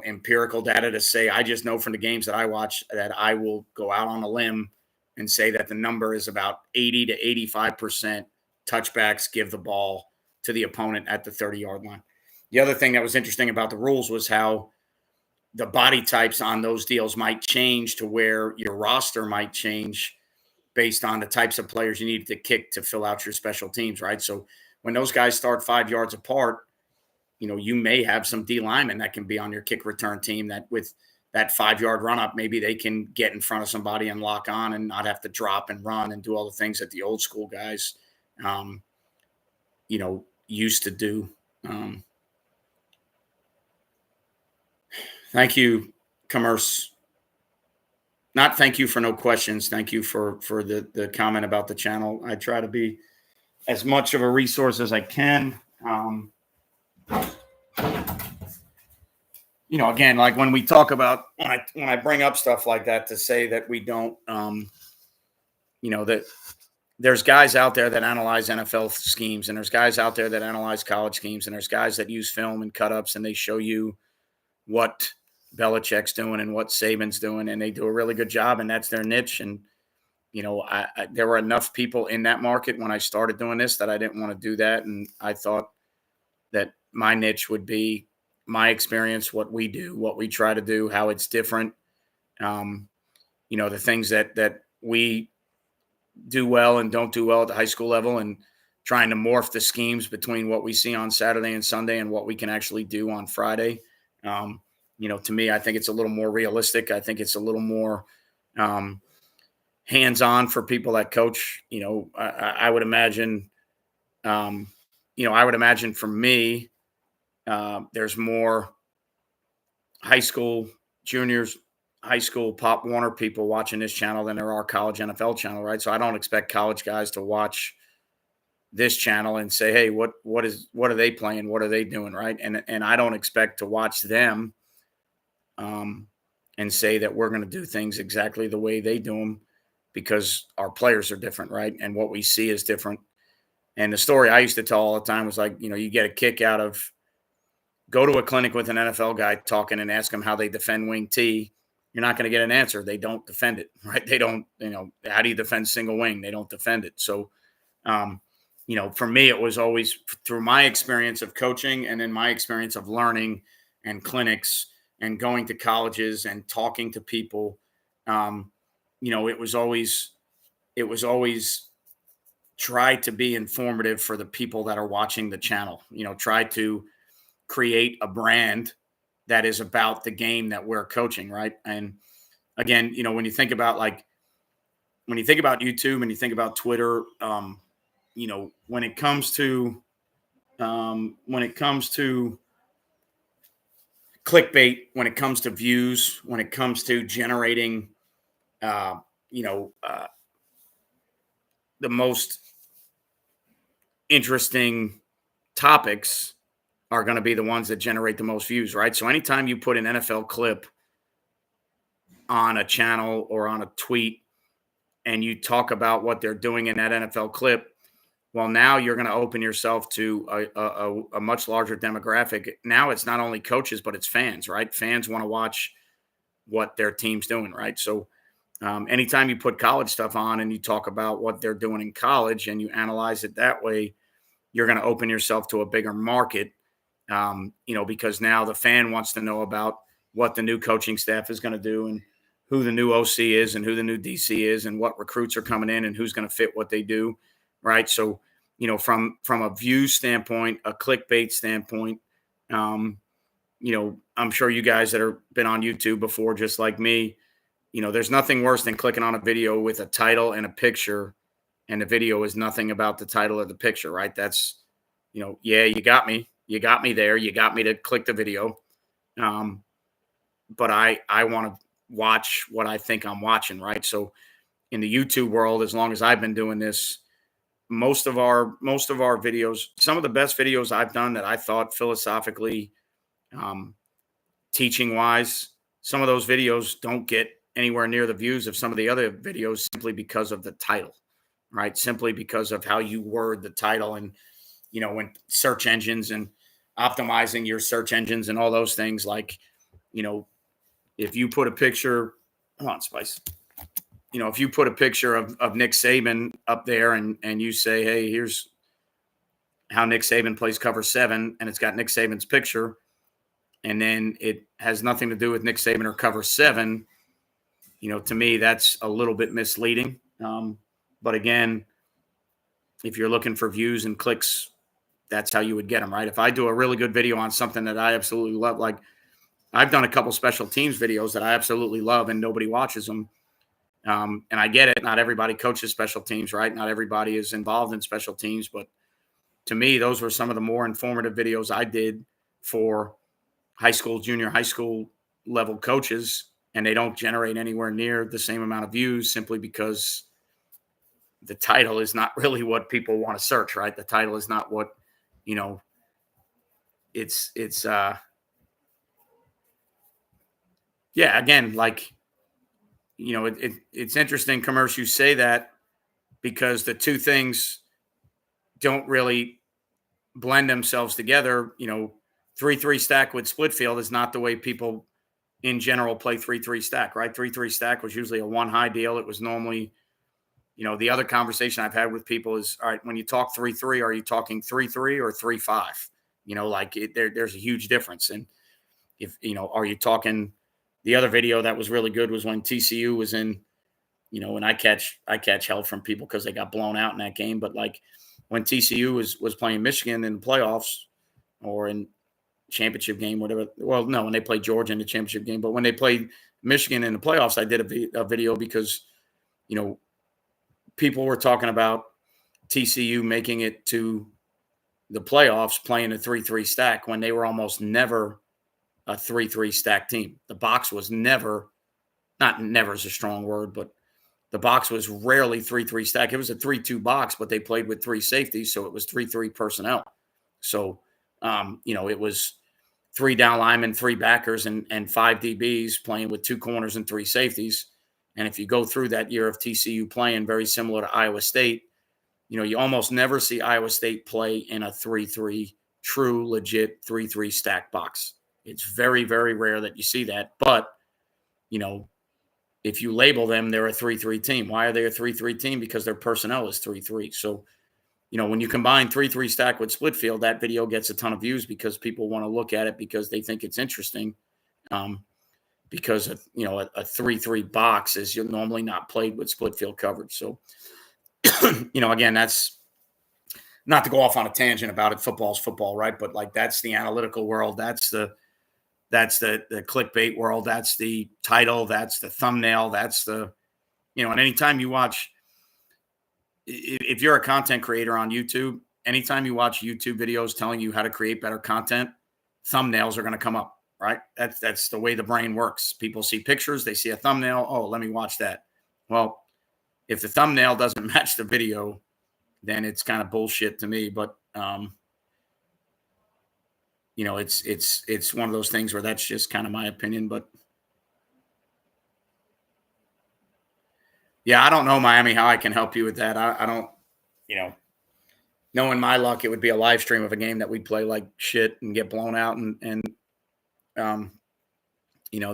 empirical data to say. I just know from the games that I watch that I will go out on a limb and say that the number is about 80 to 85% touchbacks give the ball to the opponent at the 30-yard line. The other thing that was interesting about the rules was how the body types on those deals might change to where your roster might change based on the types of players you need to kick to fill out your special teams, right? So when those guys start 5 yards apart, you may have some D linemen that can be on your kick return team that with that 5-yard run up, maybe they can get in front of somebody and lock on and not have to drop and run and do all the things that the old school guys, used to do. Thank you, Commerce. Not thank you for no questions. Thank you for the comment about the channel. I try to be as much of a resource as I can. Again, like when we talk about, when I bring up stuff like that to say that we don't, that there's guys out there that analyze NFL schemes, and there's guys out there that analyze college schemes, and there's guys that use film and cut ups, and they show you what Belichick's doing and what Saban's doing, and they do a really good job, and that's their niche. And there were enough people in that market when I started doing this that I didn't want to do that, and I thought that my niche would be my experience, what we do, what we try to do, how it's different. Um, the things that we do well and don't do well at the high school level, and trying to morph the schemes between what we see on Saturday and Sunday and what we can actually do on Friday. Um, to me, I think it's a little more realistic. I think it's a little more um, hands-on for people that coach. I would imagine, I would imagine for me, there's more high school juniors, high school Pop Warner people watching this channel than there are college NFL channel, right? So I don't expect college guys to watch this channel and say, "Hey, what are they playing? What are they doing?" Right? And I don't expect to watch them and say that we're going to do things exactly the way they do them, because our players are different, right? And what we see is different. And the story I used to tell all the time was like, you get a kick out of go to a clinic with an NFL guy talking and ask them how they defend wing T. You're not going to get an answer. They don't defend it, right? They don't, how do you defend single wing? They don't defend it. So, for me, it was always through my experience of coaching and then my experience of learning and clinics and going to colleges and talking to people. It was always try to be informative for the people that are watching the channel. Try to create a brand that is about the game that we're coaching, right? And again, when you think about YouTube and you think about Twitter, when it comes to clickbait, when it comes to views, when it comes to generating, uh, you know, uh, the most interesting topics are going to be the ones that generate the most views, right? So anytime you put an NFL clip on a channel or on a tweet and you talk about what they're doing in that NFL clip, well, now you're going to open yourself to a much larger demographic. Now it's not only coaches, but it's fans, right? Fans want to watch what their team's doing, right? So anytime you put college stuff on and you talk about what they're doing in college and you analyze it that way, you're going to open yourself to a bigger market, because now the fan wants to know about what the new coaching staff is going to do and who the new OC is and who the new DC is and what recruits are coming in and who's going to fit what they do, right? So, from a view standpoint, a clickbait standpoint, I'm sure you guys that have been on YouTube before, just like me, there's nothing worse than clicking on a video with a title and a picture, and the video is nothing about the title or the picture, right? That's, yeah, you got me there. You got me to click the video. But I want to watch what I think I'm watching, right? So in the YouTube world, as long as I've been doing this, most of our videos, some of the best videos I've done that I thought philosophically, teaching wise, some of those videos don't get anywhere near the views of some of the other videos simply because of the title, right? Simply because of how you word the title and, when search engines and optimizing your search engines and all those things, like, if you put a picture, come on, Spice, if you put a picture of Nick Saban up there and you say, hey, here's how Nick Saban plays cover 7, and it's got Nick Saban's picture, and then it has nothing to do with Nick Saban or cover 7, to me, that's a little bit misleading. But again, if you're looking for views and clicks, that's how you would get them, right? If I do a really good video on something that I absolutely love, like I've done a couple special teams videos that I absolutely love and nobody watches them. And I get it. Not everybody coaches special teams, right? Not everybody is involved in special teams. But to me, those were some of the more informative videos I did for high school, junior high school level coaches. And they don't generate anywhere near the same amount of views simply because the title is not really what people want to search, right? The title is not what, it's yeah, again, like, it's interesting, Commerce, you say that, because the two things don't really blend themselves together. 3-3 stack with split field is not the way people, in general play 3-3 stack, right? 3-3 stack was usually a one high deal. It was normally, the other conversation I've had with people is, all right, when you talk 3-3, are you talking 3-3 or 3-5? There's a huge difference. And if, are you talking, the other video that was really good was when TCU was in, and I catch hell from people because they got blown out in that game. But like when TCU was playing Michigan in the playoffs or in championship game, whatever. Well, no, when they played Georgia in the championship game, but when they played Michigan in the playoffs, I did a video because, people were talking about TCU making it to the playoffs playing a 3-3 stack when they were almost never a 3-3 stack team. The box was never, not never is a strong word, but the box was rarely 3-3 stack. It was a 3-2 box, but they played with 3 safeties, so it was 3-3 personnel. So, it was 3 down linemen, 3 backers, and 5 DBs playing with 2 corners and 3 safeties. And if you go through that year of TCU playing, very similar to Iowa State, you almost never see Iowa State play in a 3-3, true, legit 3-3 stack box. It's very, very rare that you see that. But, if you label them, they're a 3-3 team. Why are they a 3-3 team? Because their personnel is 3-3. So, when you combine 3-3 stack with split field, that video gets a ton of views because people want to look at it because they think it's interesting. Because a 3-3 box is normally not played with split field coverage. So, again, that's not to go off on a tangent about it. Football's football, right? But like that's the analytical world. That's the clickbait world. That's the title. That's the thumbnail. That's the, and anytime you watch, if you're a content creator on YouTube, anytime you watch YouTube videos telling you how to create better content, thumbnails are going to come up, right? That's the way the brain works. People see pictures, they see a thumbnail. Oh, let me watch that. Well, if the thumbnail doesn't match the video, then it's kind of bullshit to me. But, it's one of those things where that's just kind of my opinion, but yeah, I don't know, Miami, how I can help you with that. I don't, knowing my luck, it would be a live stream of a game that we'd play like shit and get blown out.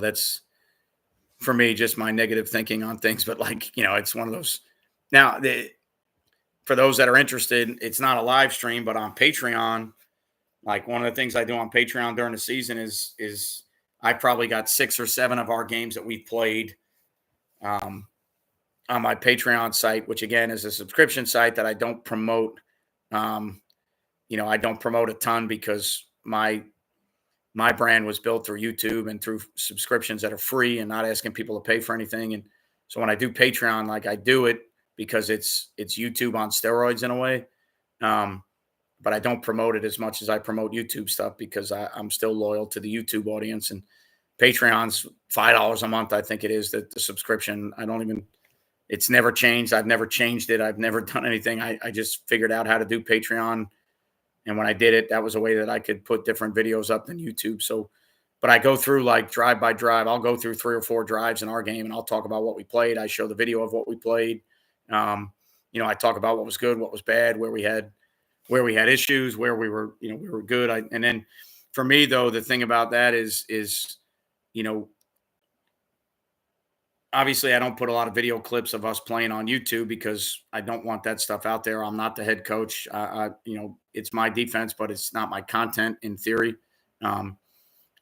That's for me, just my negative thinking on things. But like, it's one of those. Now, for those that are interested, it's not a live stream, but on Patreon, like one of the things I do on Patreon during the season is I probably got 6 or 7 of our games that we've played on my Patreon site, which again is a subscription site that I don't promote. I don't promote a ton because my brand was built through YouTube and through subscriptions that are free and not asking people to pay for anything. And so when I do Patreon, like I do it because it's YouTube on steroids in a way. But I don't promote it as much as I promote YouTube stuff because I'm still loyal to the YouTube audience. And Patreon's $5 a month, I think it is, the subscription. It's never changed. I've never changed it. I've never done anything. I just figured out how to do Patreon. And when I did it, that was a way that I could put different videos up than YouTube. So, but I go through like drive by drive. I'll go through 3 or 4 drives in our game and I'll talk about what we played. I show the video of what we played. I talk about what was good, what was bad, where we had issues, where we were, we were good. And then for me though, the thing about that is, obviously I don't put a lot of video clips of us playing on YouTube because I don't want that stuff out there. I'm not the head coach. It's my defense, but it's not my content in theory. And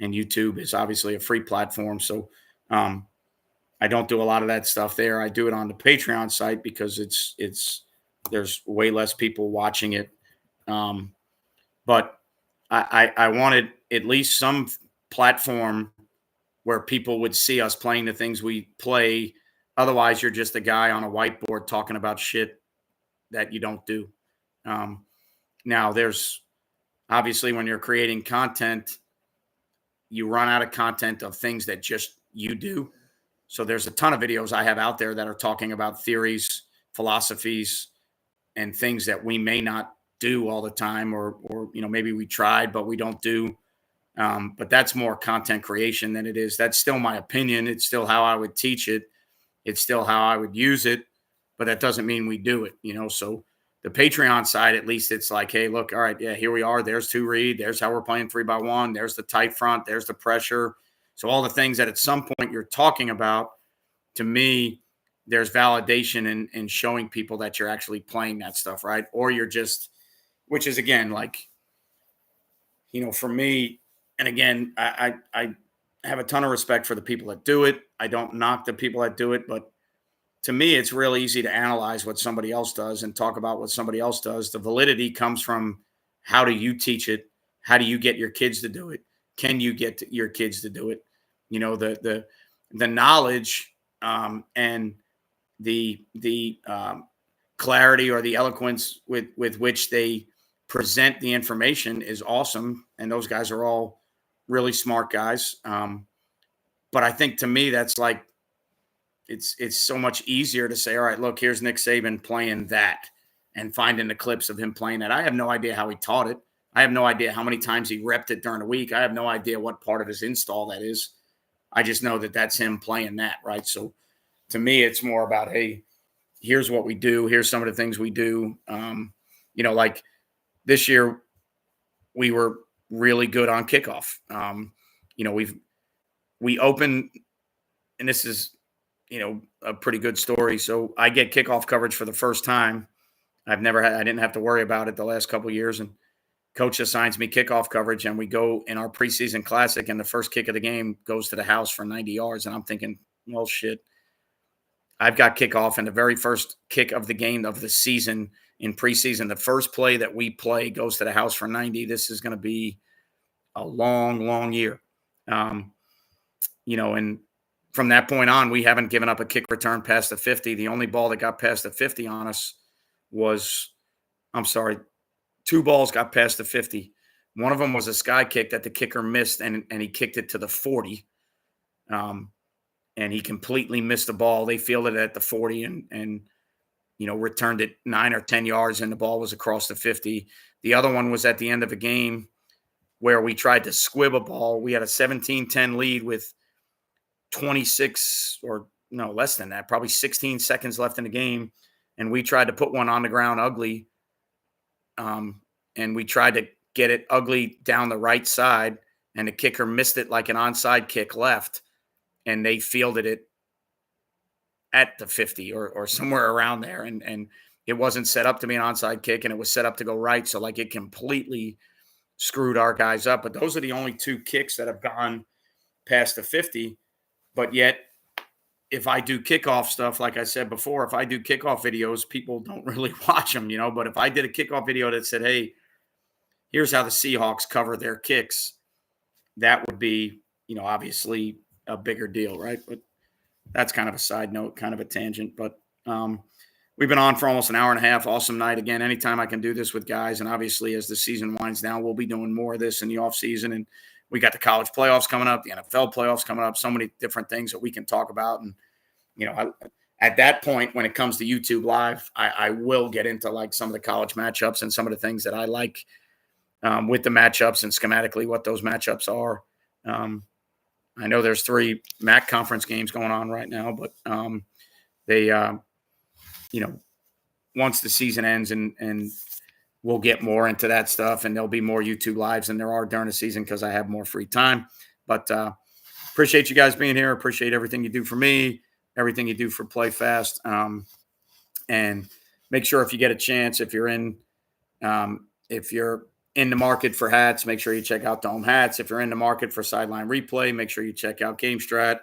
YouTube is obviously a free platform. So, I don't do a lot of that stuff there. I do it on the Patreon site because there's way less people watching it. But I wanted at least some platform where people would see us playing the things we play. Otherwise, you're just a guy on a whiteboard talking about shit that you don't do. Now, there's obviously when you're creating content, you run out of content of things that just you do. So there's a ton of videos I have out there that are talking about theories, philosophies, and things that we may not do all the time, or maybe we tried, but we don't do. But that's more content creation than it is. That's still my opinion. It's still how I would teach it. It's still how I would use it, but that doesn't mean we do it, So the Patreon side, at least it's like, hey, look, all right, yeah, here we are. There's 2 read. There's how we're playing 3-by-1. There's the tight front. There's the pressure. So all the things that at some point you're talking about, to me, there's validation in showing people that you're actually playing that stuff, right? Or you're just, which is again, like, for me, and again, I have a ton of respect for the people that do it. I don't knock the people that do it, but to me, it's real easy to analyze what somebody else does and talk about what somebody else does. The validity comes from how do you teach it? How do you get your kids to do it? Can you get your kids to do it? The knowledge and the clarity or the eloquence with which they present the information is awesome, and those guys are all really smart guys. But I think to me, that's like it's so much easier to say, all right, look, here's Nick Saban playing that and finding the clips of him playing that. I have no idea how he taught it. I have no idea how many times he repped it during the week. I have no idea what part of his install that is. I just know that that's him playing that, right? So to me, it's more about, hey, here's what we do. Here's some of the things we do. Like this year, we were really good on kickoff. We open, and this is, a pretty good story. So I get kickoff coverage for the first time. I didn't have to worry about it the last couple of years. And coach assigns me kickoff coverage, and we go in our preseason classic, and the first kick of the game goes to the house for 90 yards. And I'm thinking, well, shit, I've got kickoff, and the very first kick of the game of the season in preseason, the first play that we play goes to the house for 90. This is going to be a long, long year. And from that point on, we haven't given up a kick return past the 50. The only ball that got past the 50 on us two balls got past the 50. One of them was a sky kick that the kicker missed, and he kicked it to the 40. And he completely missed the ball. They fielded it at the 40 and returned it 9 or 10 yards, and the ball was across the 50. The other one was at the end of a game where we tried to squib a ball. We had a 17-10 lead with 26 or no, less than that, probably 16 seconds left in the game. And we tried to put one on the ground ugly. And we tried to get it ugly down the right side, and the kicker missed it like an onside kick left, and they fielded it at the 50 or somewhere around there. And it wasn't set up to be an onside kick, and it was set up to go right. So like it completely screwed our guys up. But those are the only two kicks that have gone past the 50. But yet, if I do kickoff stuff, like I said before, if I do kickoff videos, people don't really watch them, But if I did a kickoff video that said, hey, here's how the Seahawks cover their kicks, that would be, obviously a bigger deal, right? But that's kind of a side note, kind of a tangent. But we've been on for almost an hour and a half. Awesome night. Again, anytime I can do this with guys. And obviously, as the season winds down, we'll be doing more of this in the offseason. And we got the college playoffs coming up, the NFL playoffs coming up, so many different things that we can talk about. And, at that point, when it comes to YouTube Live, I will get into like some of the college matchups and some of the things that I like with the matchups and schematically what those matchups are. I know there's 3 MAC conference games going on right now, but they, once the season ends and we'll get more into that stuff, and there'll be more YouTube Lives than there are during the season because I have more free time. But appreciate you guys being here. Appreciate everything you do for me, everything you do for Play Fast. And make sure if you get a chance, if you're in the market for hats, make sure you check out Dome Hats. If you're in the market for Sideline Replay, make sure you check out GameStrat.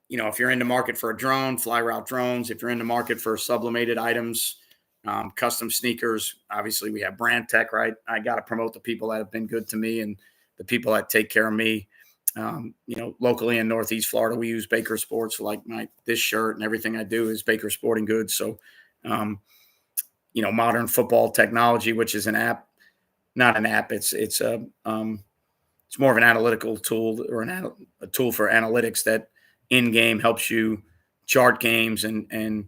If you're in the market for a drone, Fly Route Drones. If you're in the market for sublimated items, custom sneakers, obviously we have Brand Tech, right? I got to promote the people that have been good to me and the people that take care of me. Locally in Northeast Florida, we use Baker Sports. Like this shirt and everything I do is Baker Sporting Goods. So, Modern Football Technology, which is an app, not an app. It's more of an analytical tool or a tool for analytics that in-game helps you chart games and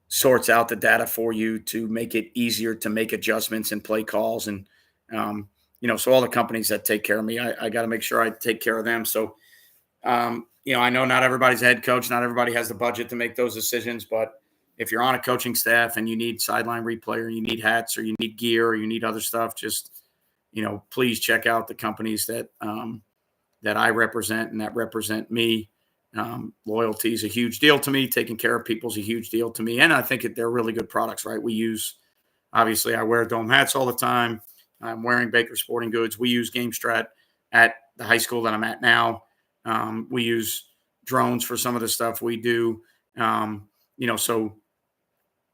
sorts out the data for you to make it easier to make adjustments and play calls. And, so all the companies that take care of me, I got to make sure I take care of them. So, I know not everybody's a head coach. Not everybody has the budget to make those decisions. But if you're on a coaching staff and you need Sideline Replay, or you need hats, or you need gear, or you need other stuff, just, please check out the companies that that I represent and that represent me. Loyalty is a huge deal to me. Taking care of people is a huge deal to me. And I think they're really good products, right? We use, obviously, I wear Dome hats all the time. I'm wearing Baker Sporting Goods. We use GameStrat at the high school that I'm at now. We use drones for some of the stuff we do. So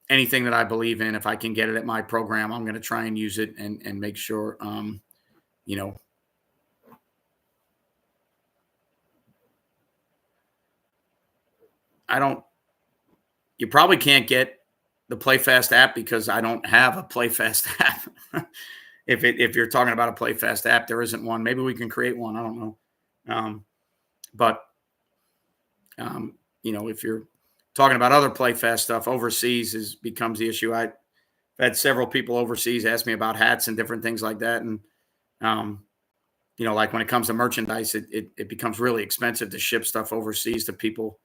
anything that I believe in, if I can get it at my program, I'm going to try and use it and make sure, you probably can't get the PlayFast app because I don't have a PlayFast app. If you're talking about a PlayFast app, there isn't one. Maybe we can create one. I don't know. But if you're talking about other PlayFast stuff, overseas becomes the issue. I've had several people overseas ask me about hats and different things like that. And, like when it comes to merchandise, it becomes really expensive to ship stuff overseas to people.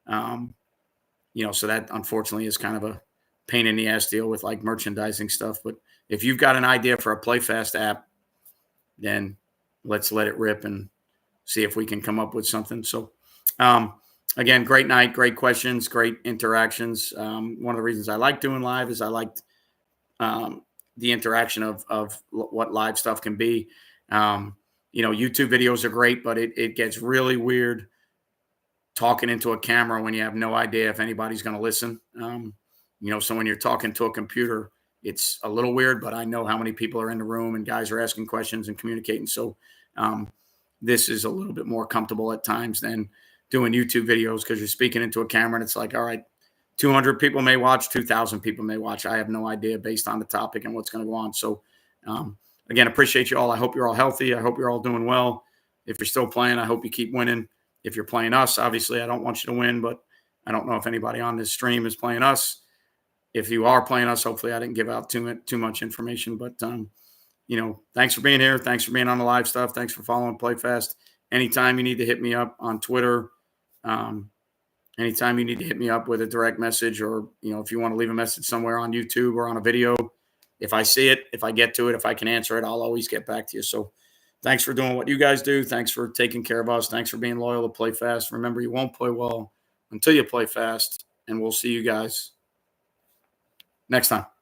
So that unfortunately is kind of a pain in the ass deal with like merchandising stuff. But if you've got an idea for a PlayFast app, then let's let it rip and see if we can come up with something. So, again, great night, great questions, great interactions. One of the reasons I like doing live is I liked the interaction of what live stuff can be. YouTube videos are great, but it gets really weird talking into a camera when you have no idea if anybody's going to listen. So when you're talking to a computer, it's a little weird, but I know how many people are in the room and guys are asking questions and communicating. So this is a little bit more comfortable at times than doing YouTube videos because you're speaking into a camera and it's like, all right, 200 people may watch, 2,000 people may watch. I have no idea based on the topic and what's going to go on. So again, appreciate you all. I hope you're all healthy. I hope you're all doing well. If you're still playing, I hope you keep winning. If you're playing us, obviously, I don't want you to win, but I don't know if anybody on this stream is playing us. If you are playing us, hopefully I didn't give out too much information. But, thanks for being here. Thanks for being on the live stuff. Thanks for following PlayFast. Anytime you need to hit me up on Twitter, anytime you need to hit me up with a direct message or, if you want to leave a message somewhere on YouTube or on a video, if I see it, if I get to it, if I can answer it, I'll always get back to you. So thanks for doing what you guys do. Thanks for taking care of us. Thanks for being loyal to Play Fast. Remember, you won't play well until you play fast, and we'll see you guys next time.